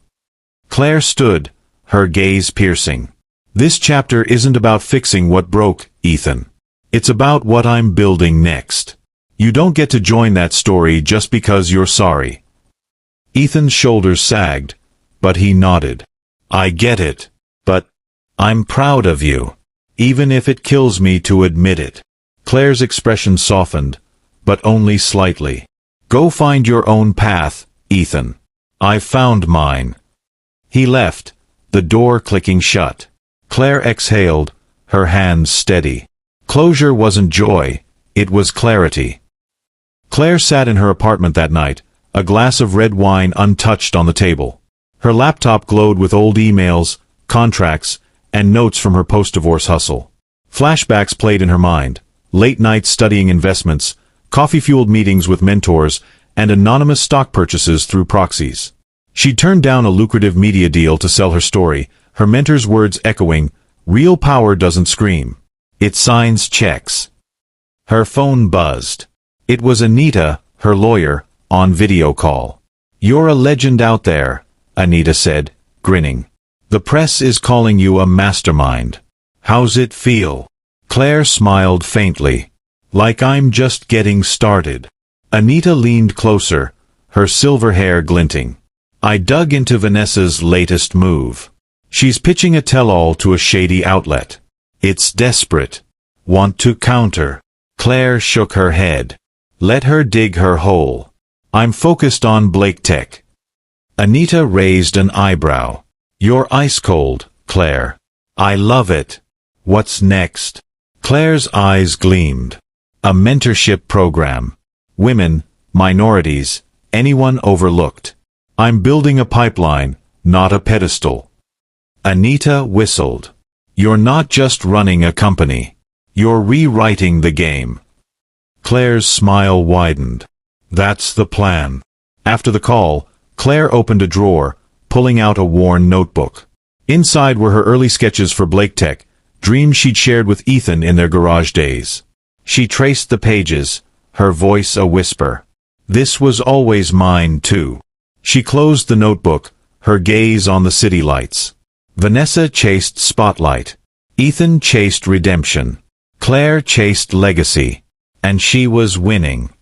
Claire stood, her gaze piercing. This chapter isn't about fixing what broke, Ethan. It's about what I'm building next. You don't get to join that story just because you're sorry. Ethan's shoulders sagged, but he nodded. I get it, but I'm proud of you, even if it kills me to admit it. Claire's expression softened, but only slightly. Go find your own path, Ethan. I've found mine. He left, the door clicking shut. Claire exhaled, her hands steady. Closure wasn't joy, it was clarity. Claire sat in her apartment that night, a glass of red wine untouched on the table. Her laptop glowed with old emails, contracts, and notes from her post-divorce hustle. Flashbacks played in her mind, late nights studying investments, coffee-fueled meetings with mentors, and anonymous stock purchases through proxies. She turned down a lucrative media deal to sell her story, her mentor's words echoing, "Real power doesn't scream. It signs checks." Her phone buzzed. It was Anita, her lawyer, on video call. "You're a legend out there," Anita said, grinning. "The press is calling you a mastermind. How's it feel?" Claire smiled faintly. "Like I'm just getting started." Anita leaned closer, her silver hair glinting. "I dug into Vanessa's latest move. She's pitching a tell-all to a shady outlet. It's desperate. Want to counter?" Claire shook her head. "Let her dig her hole. I'm focused on Blake Tech." Anita raised an eyebrow. "You're ice cold, Claire. I love it. What's next?" Claire's eyes gleamed. A mentorship program. Women, minorities, anyone overlooked. I'm building a pipeline, not a pedestal. Anita whistled. You're not just running a company. You're rewriting the game. Claire's smile widened. That's the plan. After the call, Claire opened a drawer, pulling out a worn notebook. Inside were her early sketches for Blake Tech, dreams she'd shared with Ethan in their garage days. She traced the pages, her voice a whisper. This was always mine, too. She closed the notebook, her gaze on the city lights. Vanessa chased spotlight. Ethan chased redemption. Claire chased legacy. And she was winning.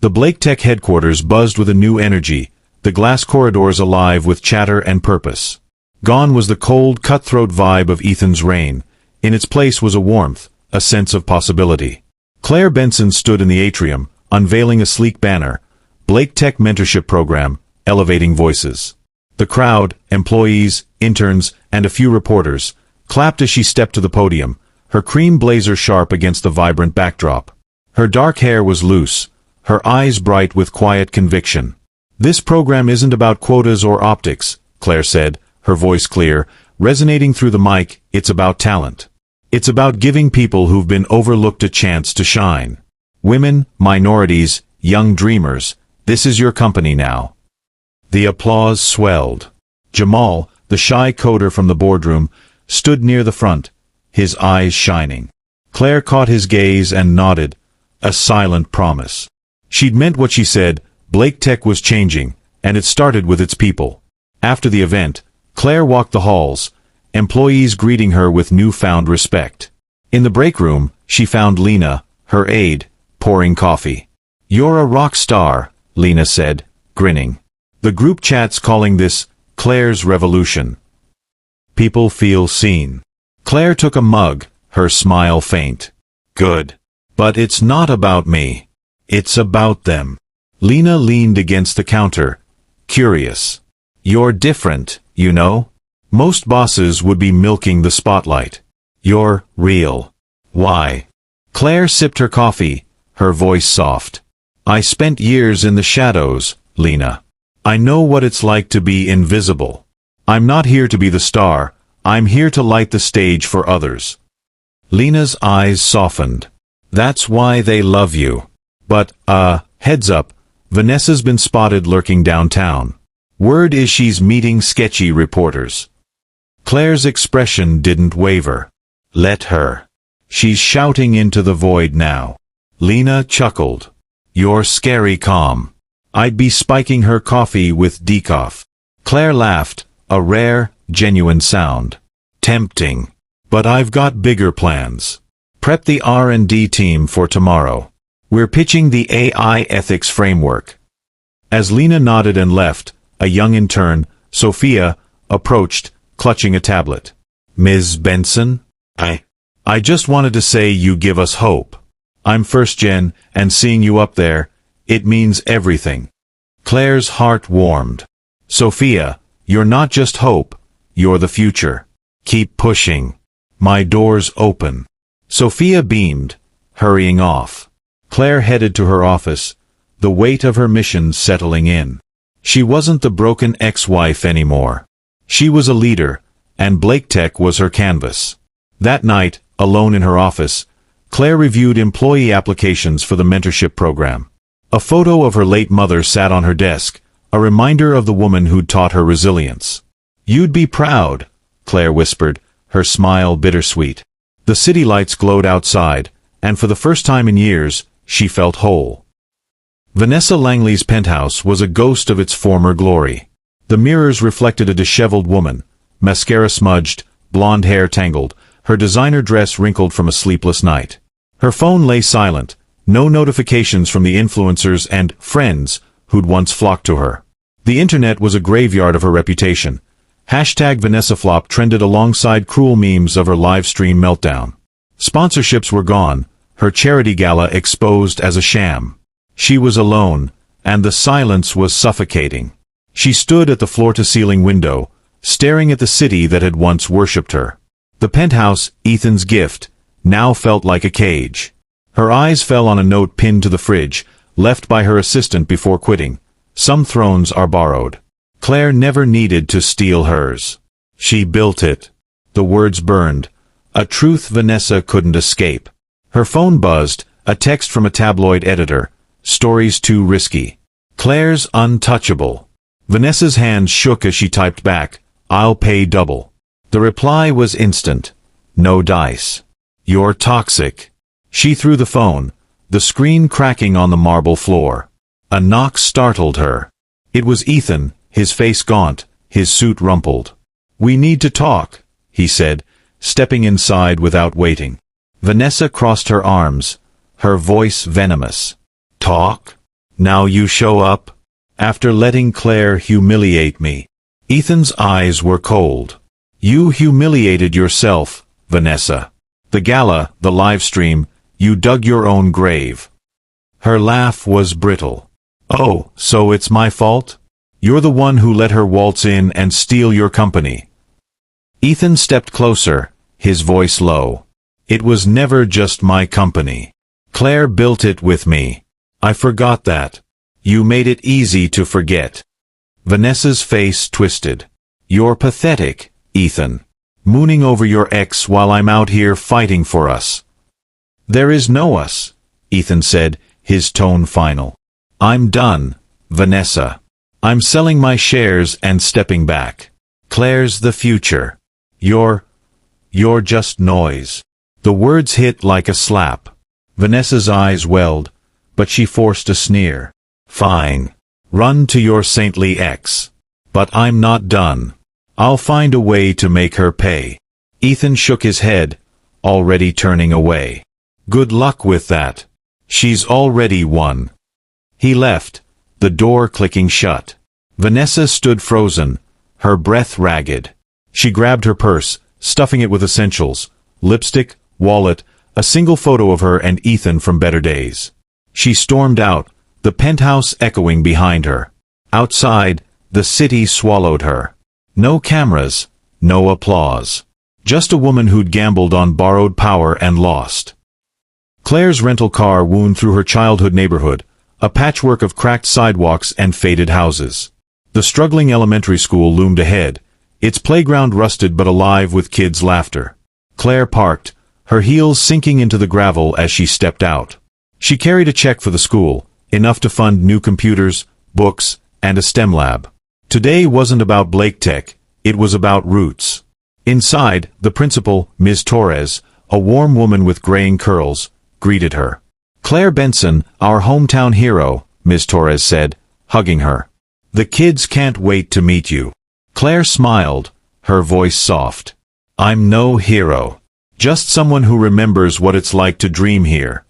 The Blake Tech headquarters buzzed with a new energy, the glass corridors alive with chatter and purpose. Gone was the cold, cutthroat vibe of Ethan's reign. In its place was a warmth, a sense of possibility. Claire Benson stood in the atrium, unveiling a sleek banner, Blake Tech Mentorship Program, Elevating Voices. The crowd, employees, interns, and a few reporters, clapped as she stepped to the podium, her cream blazer sharp against the vibrant backdrop. Her dark hair was loose, her eyes bright with quiet conviction. This program isn't about quotas or optics, Claire said, her voice clear, resonating through the mic. It's about talent. It's about giving people who've been overlooked a chance to shine. Women, minorities, young dreamers, this is your company now. The applause swelled. Jamal, the shy coder from the boardroom, stood near the front, his eyes shining. Claire caught his gaze and nodded, a silent promise. She'd meant what she said. Blake Tech was changing, and it started with its people. After the event, Claire walked the halls, employees greeting her with newfound respect. In the break room, she found Lena, her aide, pouring coffee. You're a rock star, Lena said, grinning. The group chat's calling this Claire's revolution. People feel seen. Claire took a mug, her smile faint. Good. But it's not about me. It's about them. Lena leaned against the counter, curious. You're different, you know? Most bosses would be milking the spotlight. You're real. Why? Claire sipped her coffee, her voice soft. I spent years in the shadows, Lena. I know what it's like to be invisible. I'm not here to be the star, I'm here to light the stage for others. Lena's eyes softened. That's why they love you. But, heads up, Vanessa's been spotted lurking downtown. Word is she's meeting sketchy reporters. Claire's expression didn't waver. Let her. She's shouting into the void now. Lena chuckled. You're scary calm. I'd be spiking her coffee with decaf. Claire laughed, a rare, genuine sound. Tempting. But I've got bigger plans. Prep the R&D team for tomorrow. We're pitching the AI ethics framework. As Lena nodded and left, a young intern, Sophia, approached, clutching a tablet. Ms. Benson? I just wanted to say you give us hope. I'm first gen, and seeing you up there, it means everything. Claire's heart warmed. Sophia, you're not just hope, you're the future. Keep pushing. My door's open. Sophia beamed, hurrying off. Claire headed to her office, the weight of her mission settling in. She wasn't the broken ex-wife anymore. She was a leader, and Blake Tech was her canvas. That night, alone in her office, Claire reviewed employee applications for the mentorship program. A photo of her late mother sat on her desk, a reminder of the woman who'd taught her resilience. You'd be proud, Claire whispered, her smile bittersweet. The city lights glowed outside, and for the first time in years, she felt whole. Vanessa Langley's penthouse was a ghost of its former glory. The mirrors reflected a disheveled woman, mascara smudged, blonde hair tangled, her designer dress wrinkled from a sleepless night. Her phone lay silent, no notifications from the influencers and friends who'd once flocked to her. The internet was a graveyard of her reputation. #VanessaFlop trended alongside cruel memes of her live stream meltdown. Sponsorships were gone, her charity gala exposed as a sham. She was alone, and the silence was suffocating. She stood at the floor-to-ceiling window, staring at the city that had once worshipped her. The penthouse, Ethan's gift, now felt like a cage. Her eyes fell on a note pinned to the fridge, left by her assistant before quitting. Some thrones are borrowed. Claire never needed to steal hers. She built it. The words burned. A truth Vanessa couldn't escape. Her phone buzzed, a text from a tabloid editor. Stories too risky. Claire's untouchable. Vanessa's hands shook as she typed back, I'll pay double. The reply was instant. No dice. You're toxic. She threw the phone, the screen cracking on the marble floor. A knock startled her. It was Ethan, his face gaunt, his suit rumpled. We need to talk, he said, stepping inside without waiting. Vanessa crossed her arms, her voice venomous. Talk? Now you show up? After letting Claire humiliate me. Ethan's eyes were cold. You humiliated yourself, Vanessa. The gala, the live stream, you dug your own grave. Her laugh was brittle. Oh, so it's my fault? You're the one who let her waltz in and steal your company. Ethan stepped closer, his voice low. It was never just my company. Claire built it with me. I forgot that. You made it easy to forget. Vanessa's face twisted. You're pathetic, Ethan. Mooning over your ex while I'm out here fighting for us. There is no us, Ethan said, his tone final. I'm done, Vanessa. I'm selling my shares and stepping back. Claire's the future. You're just noise. The words hit like a slap. Vanessa's eyes welled, but she forced a sneer. Fine. Run to your saintly ex. But I'm not done. I'll find a way to make her pay. Ethan shook his head, already turning away. Good luck with that. She's already won. He left, the door clicking shut. Vanessa stood frozen, her breath ragged. She grabbed her purse, stuffing it with essentials, lipstick, wallet, a single photo of her and Ethan from better days. She stormed out, the penthouse echoing behind her. Outside, the city swallowed her. No cameras, no applause. Just a woman who'd gambled on borrowed power and lost. Claire's rental car wound through her childhood neighborhood, a patchwork of cracked sidewalks and faded houses. The struggling elementary school loomed ahead, its playground rusted but alive with kids' laughter. Claire parked, her heels sinking into the gravel as she stepped out. She carried a check for the school, enough to fund new computers, books, and a STEM lab. Today wasn't about Blake Tech, it was about roots. Inside, the principal, Ms. Torres, a warm woman with graying curls, greeted her. Claire Benson, our hometown hero, Ms. Torres said, hugging her. The kids can't wait to meet you. Claire smiled, her voice soft. I'm no hero. Just someone who remembers what it's like to dream here.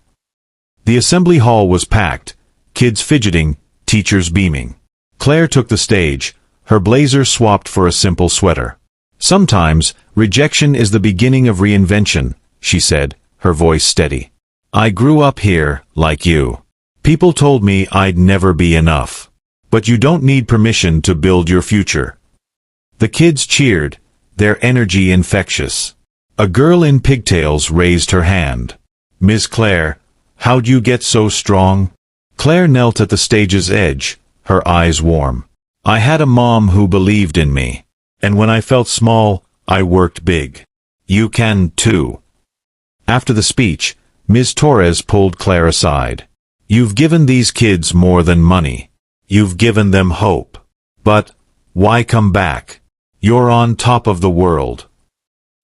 The assembly hall was packed, kids fidgeting, teachers beaming. Claire took the stage, her blazer swapped for a simple sweater. Sometimes, rejection is the beginning of reinvention, she said, her voice steady. I grew up here, like you. People told me I'd never be enough. But you don't need permission to build your future. The kids cheered, their energy infectious. A girl in pigtails raised her hand. Miss Claire, how'd you get so strong? Claire knelt at the stage's edge, her eyes warm. I had a mom who believed in me. And when I felt small, I worked big. You can too. After the speech, Ms. Torres pulled Claire aside. You've given these kids more than money. You've given them hope. But, why come back? You're on top of the world.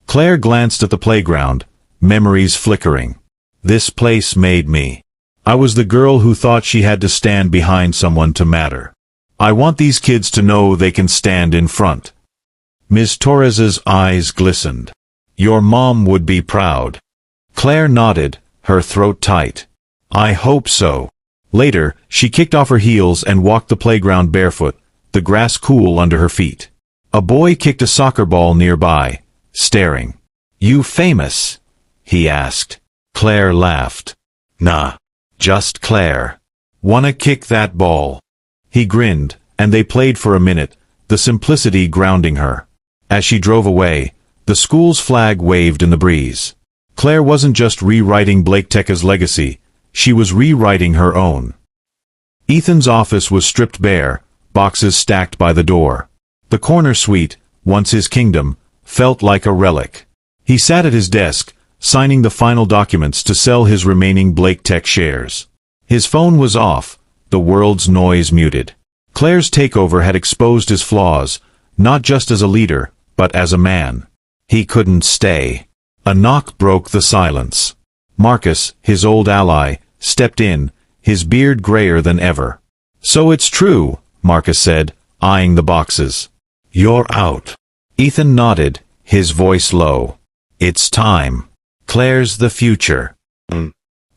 Claire glanced at the playground, memories flickering. This place made me. I was the girl who thought she had to stand behind someone to matter. I want these kids to know they can stand in front. Ms. Torres's eyes glistened. Your mom would be proud. Claire nodded, her throat tight. I hope so. Later, she kicked off her heels and walked the playground barefoot, the grass cool under her feet. A boy kicked a soccer ball nearby, staring. You famous? He asked. Claire laughed. Nah, just Claire. Wanna kick that ball? He grinned, and they played for a minute, the simplicity grounding her. As she drove away, the school's flag waved in the breeze. Claire wasn't just rewriting Blake Tekka's legacy, she was rewriting her own. Ethan's office was stripped bare, boxes stacked by the door. The corner suite, once his kingdom, felt like a relic. He sat at his desk, signing the final documents to sell his remaining Blake Tech shares. His phone was off, the world's noise muted. Claire's takeover had exposed his flaws, not just as a leader, but as a man. He couldn't stay. A knock broke the silence. Marcus, his old ally, stepped in, his beard grayer than ever. "So it's true," Marcus said, eyeing the boxes. "You're out." Ethan nodded, his voice low. "It's time. Claire's the future.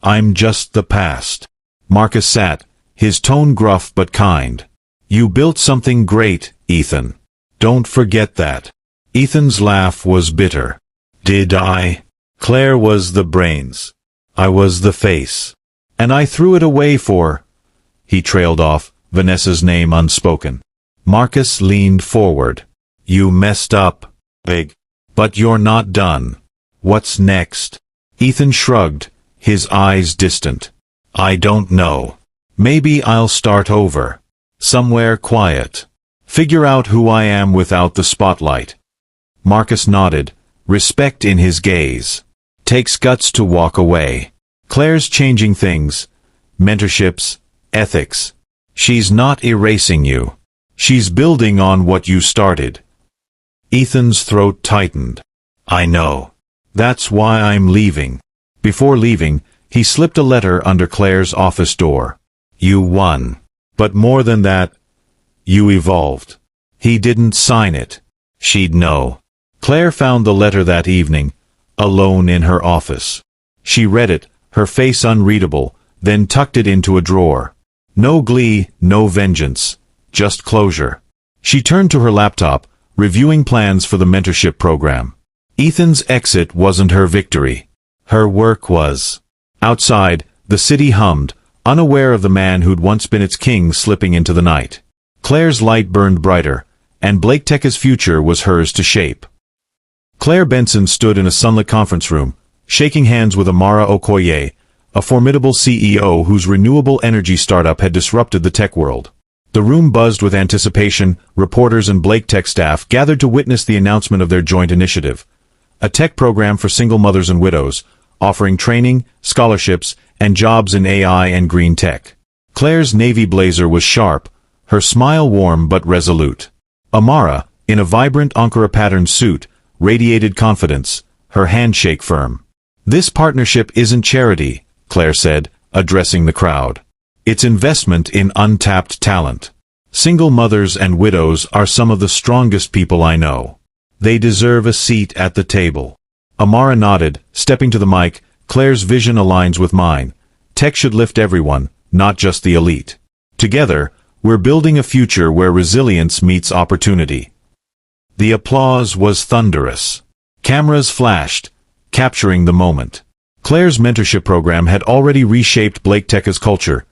I'm just the past." Marcus sat, his tone gruff but kind. "You built something great, Ethan. Don't forget that." Ethan's laugh was bitter. "Did I? Claire was the brains. I was the face. And I threw it away for—" He trailed off, Vanessa's name unspoken. Marcus leaned forward. "You messed up, big. But you're not done. What's next?" Ethan shrugged, his eyes distant. "I don't know. Maybe I'll start over. Somewhere quiet. Figure out who I am without the spotlight." Marcus nodded, respect in his gaze. "Takes guts to walk away. Claire's changing things. Mentorships, ethics. She's not erasing you. She's building on what you started." Ethan's throat tightened. "I know. That's why I'm leaving." Before leaving, he slipped a letter under Claire's office door. "You won. But more than that, you evolved." He didn't sign it. She'd know. Claire found the letter that evening, alone in her office. She read it, her face unreadable, then tucked it into a drawer. No glee, no vengeance, just closure. She turned to her laptop, reviewing plans for the mentorship program. Ethan's exit wasn't her victory. Her work was. Outside, the city hummed, unaware of the man who'd once been its king slipping into the night. Claire's light burned brighter, and Blake Tekka's future was hers to shape. Claire Benson stood in a sunlit conference room, shaking hands with Amara Okoye, a formidable CEO whose renewable energy startup had disrupted the tech world. The room buzzed with anticipation. Reporters and Blake Tech staff gathered to witness the announcement of their joint initiative, a tech program for single mothers and widows, offering training, scholarships, and jobs in AI and green tech. Claire's navy blazer was sharp, her smile warm but resolute. Amara, in a vibrant Ankara-patterned suit, radiated confidence, her handshake firm. "This partnership isn't charity," Claire said, addressing the crowd. "It's investment in untapped talent. Single mothers and widows are some of the strongest people I know. They deserve a seat at the table." Amara nodded, stepping to the mic. "Claire's vision aligns with mine. Tech should lift everyone, not just the elite. Together, we're building a future where resilience meets opportunity." The applause was thunderous. Cameras flashed, capturing the moment. Claire's mentorship program had already reshaped Blake Tekka's culture.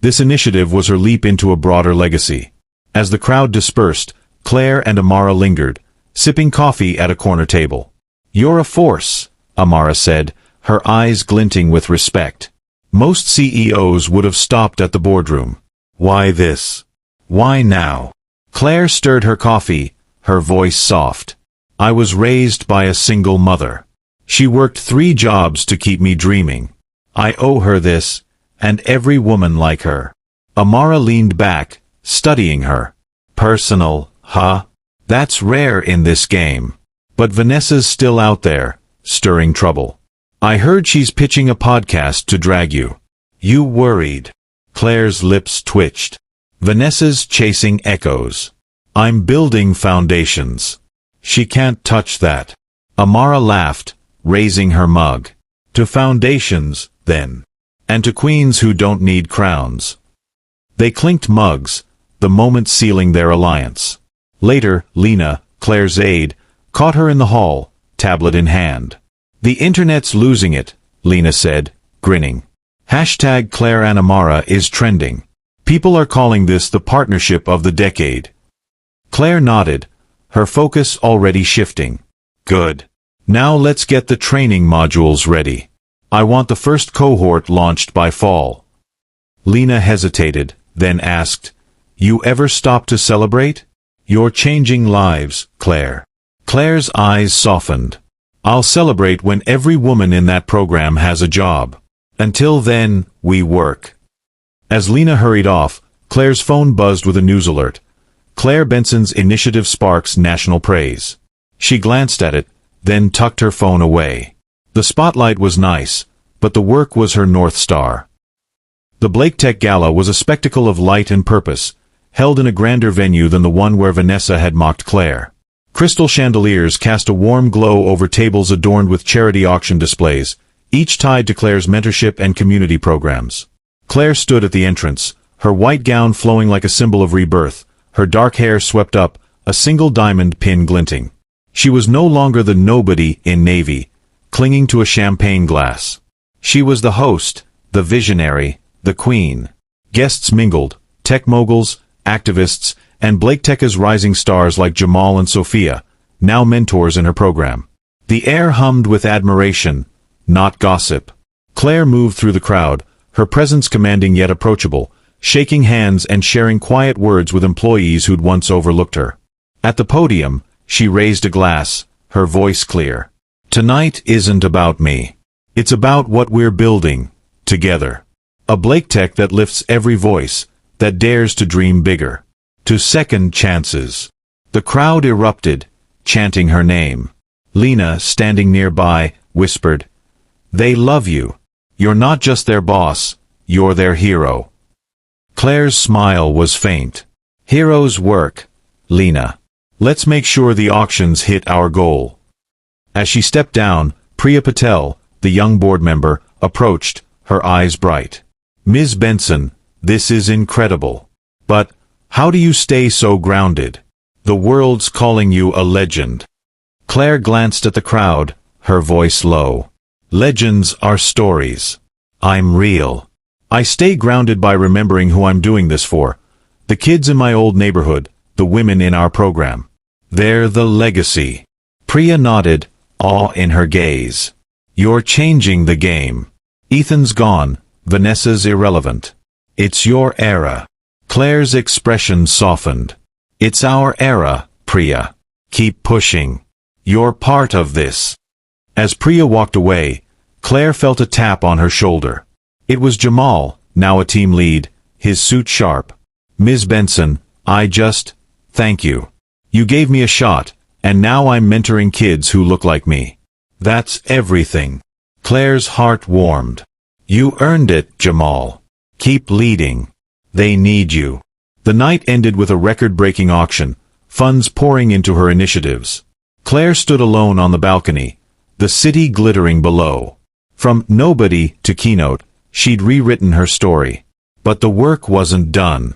This initiative was her leap into a broader legacy. As the crowd dispersed, Claire and Amara lingered, sipping coffee at a corner table. "You're a force," Amara said, her eyes glinting with respect. Most CEOs would have stopped at the boardroom. "Why this? Why now?" Claire stirred her coffee, her voice soft. "I was raised by a single mother. She worked 3 jobs to keep me dreaming. I owe her this, and every woman like her." Amara leaned back, studying her. "Personal, huh? That's rare in this game. But Vanessa's still out there, stirring trouble. I heard she's pitching a podcast to drag you. You worried?" Claire's lips twitched. "Vanessa's chasing echoes. I'm building foundations. She can't touch that." Amara laughed, raising her mug. "To foundations, then. And to queens who don't need crowns." They clinked mugs, the moment sealing their alliance. Later, Lena, Claire's aide, caught her in the hall, tablet in hand. "The internet's losing it," Lena said, grinning. Hashtag Claire and Amara is trending. People are calling this the partnership of the decade." Claire nodded, her focus already shifting. "Good. Now let's get the training modules ready. I want the first cohort launched by fall. Lena hesitated, then asked, You ever stop to celebrate? You're changing lives, Claire. Claire's eyes softened. I'll celebrate when every woman in that program has a job. Until then, we work. As Lena hurried off, Claire's phone buzzed with a news alert. Claire Benson's initiative sparks national praise. She glanced at it, then tucked her phone away. The spotlight was nice, but the work was her North Star. The Blake Tech Gala was a spectacle of light and purpose, held in a grander venue than the one where Vanessa had mocked Claire. Crystal chandeliers cast a warm glow over tables adorned with charity auction displays, each tied to Claire's mentorship and community programs. Claire stood at the entrance, her white gown flowing like a symbol of rebirth, her dark hair swept up, a single diamond pin glinting. She was no longer the nobody in navy, clinging to a champagne glass. She was the host, the visionary, the queen. Guests mingled, tech moguls, activists, and Blake Tech's rising stars like Jamal and Sophia, now mentors in her program. The air hummed with admiration, not gossip. Claire moved through the crowd, her presence commanding yet approachable, shaking hands and sharing quiet words with employees who'd once overlooked her. At the podium, she raised a glass, her voice clear. Tonight isn't about me. It's about what we're building, together. A Blake Tech that lifts every voice, that dares to dream bigger. To second chances. The crowd erupted, chanting her name. Lena, standing nearby, whispered, They love you. You're not just their boss, you're their hero. Claire's smile was faint. Heroes work, Lena. Let's make sure the auctions hit our goal. As she stepped down, Priya Patel, the young board member, approached, her eyes bright. Ms. Benson, this is incredible. But, how do you stay so grounded? The world's calling you a legend. Claire glanced at the crowd, her voice low. Legends are stories. I'm real. I stay grounded by remembering who I'm doing this for. The kids in my old neighborhood, the women in our program. They're the legacy. Priya nodded, awe in her gaze. You're changing the game. Ethan's gone, Vanessa's irrelevant. It's your era. Claire's expression softened. It's our era, Priya. Keep pushing. You're part of this. As Priya walked away, Claire felt a tap on her shoulder. It was Jamal, now a team lead, his suit sharp. Ms. Benson, thank you. You gave me a shot, and now I'm mentoring kids who look like me. That's everything. Claire's heart warmed. You earned it, Jamal. Keep leading. They need you. The night ended with a record-breaking auction, funds pouring into her initiatives. Claire stood alone on the balcony, the city glittering below. From nobody to keynote, she'd rewritten her story. But the work wasn't done.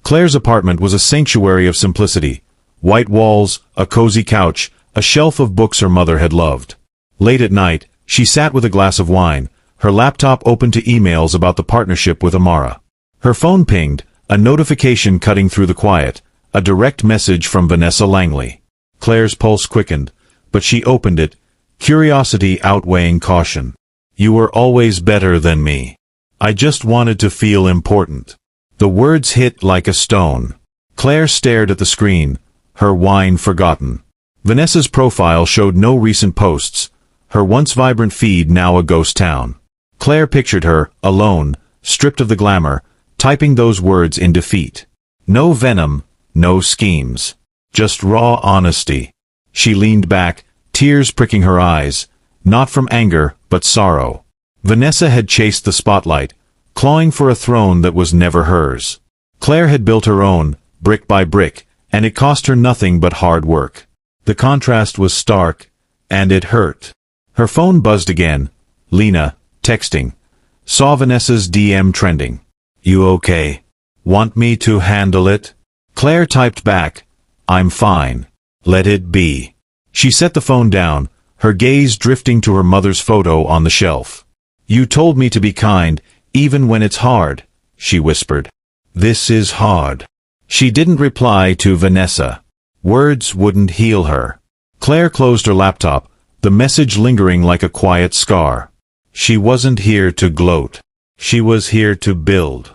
Claire's apartment was a sanctuary of simplicity. White walls, a cozy couch, a shelf of books her mother had loved. Late at night, she sat with a glass of wine, her laptop open to emails about the partnership with Amara. Her phone pinged, a notification cutting through the quiet, a direct message from Vanessa Langley. Claire's pulse quickened, but she opened it, curiosity outweighing caution. You were always better than me. I just wanted to feel important. The words hit like a stone. Claire stared at the screen, her wine forgotten. Vanessa's profile showed no recent posts, her once vibrant feed now a ghost town. Claire pictured her, alone, stripped of the glamour, typing those words in defeat. No venom, no schemes. Just raw honesty. She leaned back, tears pricking her eyes, not from anger, but sorrow. Vanessa had chased the spotlight, clawing for a throne that was never hers. Claire had built her own, brick by brick, and it cost her nothing but hard work. The contrast was stark, and it hurt. Her phone buzzed again. Lena, texting. Saw Vanessa's DM trending. You okay? Want me to handle it? Claire typed back. I'm fine. Let it be. She set the phone down, her gaze drifting to her mother's photo on the shelf. You told me to be kind, even when it's hard, she whispered. This is hard. She didn't reply to Vanessa. Words wouldn't heal her. Claire closed her laptop, the the message lingering like a quiet scar. She wasn't here to gloat. She was here to build.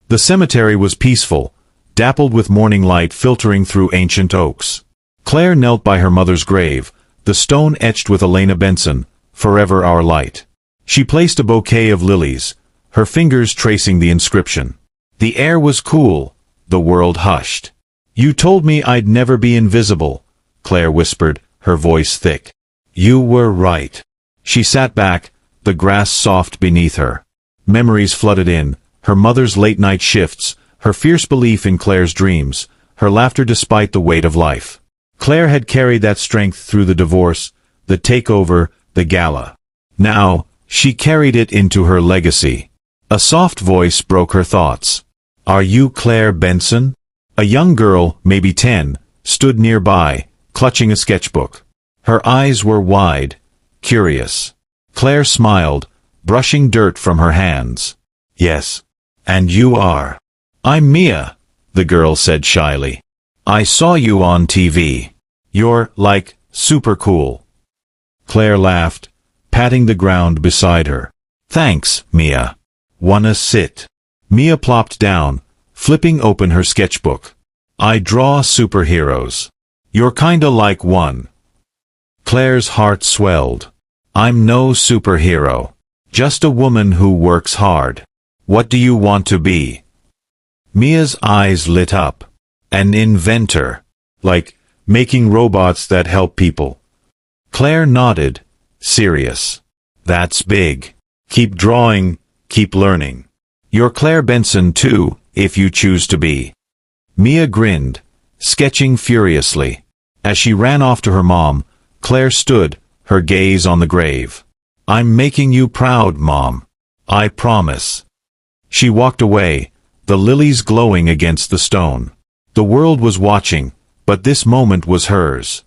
The cemetery was peaceful, dappled with morning light filtering through ancient oaks. Claire knelt by her mother's grave, the stone etched with Elena Benson, "Forever our light." She placed a bouquet of lilies, her fingers tracing the inscription. The air was cool, the world hushed. "You told me I'd never be invisible," Claire whispered, her voice thick. "You were right." She sat back, the grass soft beneath her. Memories flooded in, her mother's late-night shifts, her fierce belief in Claire's dreams, her laughter despite the weight of life. Claire had carried that strength through the divorce, the takeover, the gala. Now, she carried it into her legacy. A soft voice broke her thoughts. "Are you Claire Benson?" A young girl, maybe 10, stood nearby, clutching a sketchbook. Her eyes were wide, curious. Claire smiled, brushing dirt from her hands. "Yes. And you are?" "I'm Mia," the girl said shyly. "I saw you on TV. You're, like, super cool." Claire laughed, patting the ground beside her. "Thanks, Mia. Wanna sit?" Mia plopped down, flipping open her sketchbook. "I draw superheroes. You're kinda like one." Claire's heart swelled. "I'm no superhero. Just a woman who works hard. What do you want to be?" Mia's eyes lit up. "An inventor. Like, making robots that help people." Claire nodded, serious. "That's big. Keep drawing, keep learning. You're Claire Benson too, if you choose to be." Mia grinned, sketching furiously. As she ran off to her mom, Claire stood, her gaze on the grave. "I'm making you proud, Mom. I promise." She walked away, the lilies glowing against the stone. The world was watching, but this moment was hers.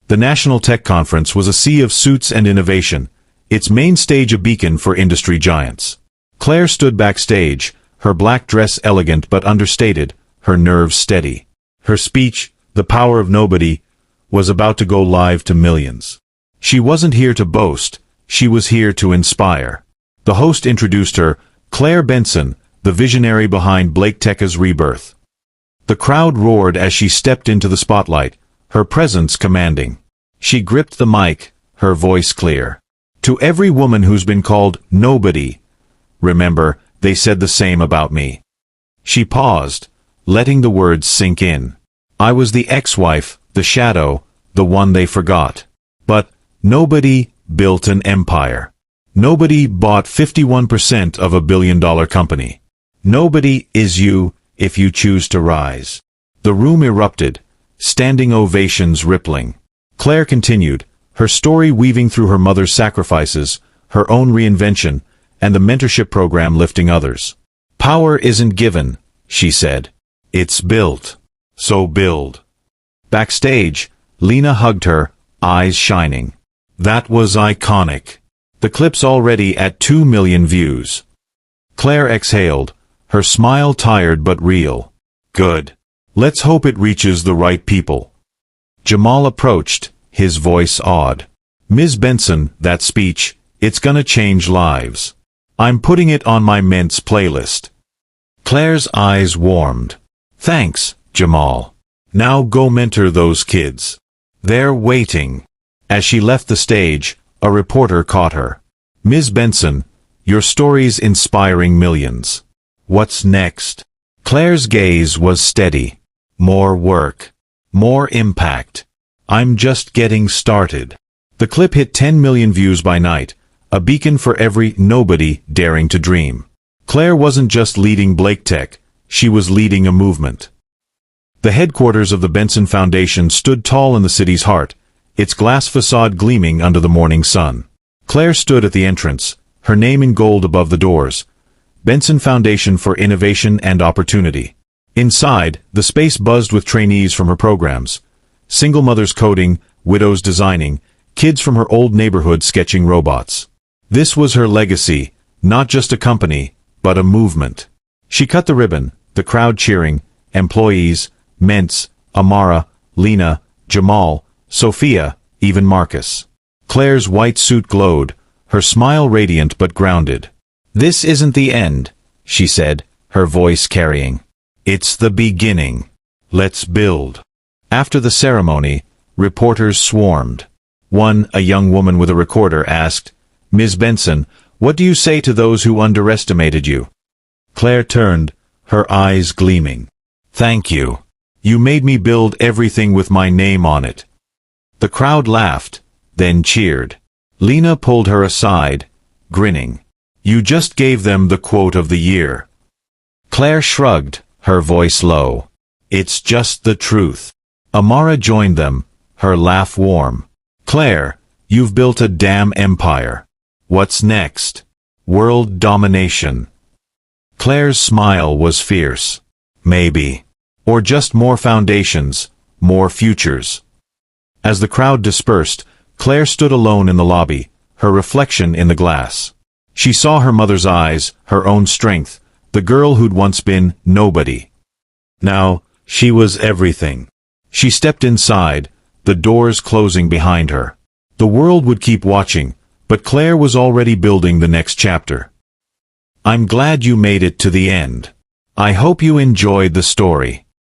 The National Tech Conference was a sea of suits and innovation, its main stage a beacon for industry giants. Claire stood backstage, her black dress elegant but understated, her nerves steady. Her speech, "The Power of Nobody," was about to go live to millions. She wasn't here to boast, she was here to inspire. The host introduced her, Claire Benson, the visionary behind Blake Tech's rebirth. The crowd roared as she stepped into the spotlight, her presence commanding. She gripped the mic, her voice clear. "To every woman who's been called nobody, remember, they said the same about me." She paused, letting the words sink in. "I was the ex-wife, the shadow, the one they forgot. But nobody built an empire. Nobody bought 51% of $1 billion company. Nobody is you if you choose to rise." The room erupted, standing ovations rippling. Claire continued, her story weaving through her mother's sacrifices, her own reinvention, and the mentorship program lifting others. "Power isn't given," she said. "It's built. So build." Backstage, Lena hugged her, eyes shining. That was iconic. The clip's already at 2 million views. Claire exhaled, her smile tired but real. "Good. Let's hope it reaches the right people." Jamal approached, his voice awed. "Ms. Benson, that speech, it's gonna change lives. I'm putting it on my Ments playlist." Claire's eyes warmed. "Thanks, Jamal. Now go mentor those kids. They're waiting." As she left the stage, a reporter caught her. "Ms. Benson, your story's inspiring millions. What's next?" Claire's gaze was steady. "More work. More impact. I'm just getting started." The clip hit 10 million views by night, a beacon for every nobody daring to dream. Claire wasn't just leading Blake Tech, she was leading a movement. The headquarters of the Benson Foundation stood tall in the city's heart, its glass facade gleaming under the morning sun. Claire stood at the entrance, her name in gold above the doors. Benson Foundation for Innovation and Opportunity. Inside, the space buzzed with trainees from her programs. Single mothers coding, widows designing, kids from her old neighborhood sketching robots. This was her legacy, not just a company, but a movement. She cut the ribbon, the crowd cheering, employees, Ments, Amara, Lena, Jamal, Sophia, even Marcus. Claire's white suit glowed, her smile radiant but grounded. "This isn't the end," she said, her voice carrying. "It's the beginning. Let's build." After the ceremony, reporters swarmed. One, a young woman with a recorder, asked, "Ms. Benson, what do you say to those who underestimated you?" Claire turned, her eyes gleaming. "Thank you. You made me build everything with my name on it." The crowd laughed, then cheered. Lena pulled her aside, grinning. "You just gave them the quote of the year." Claire shrugged, her voice low. "It's just the truth." Amara joined them, her laugh warm. "Claire, you've built a damn empire. What's next? World domination." Claire's smile was fierce. "Maybe. Or just more foundations, more futures." As the crowd dispersed, Claire stood alone in the lobby, her reflection in the glass. She saw her mother's eyes, her own strength, the girl who'd once been nobody. Now, she was everything. She stepped inside, the doors closing behind her. The world would keep watching, but Claire was already building the next chapter. "I'm glad you made it to the end. I hope you enjoyed the story."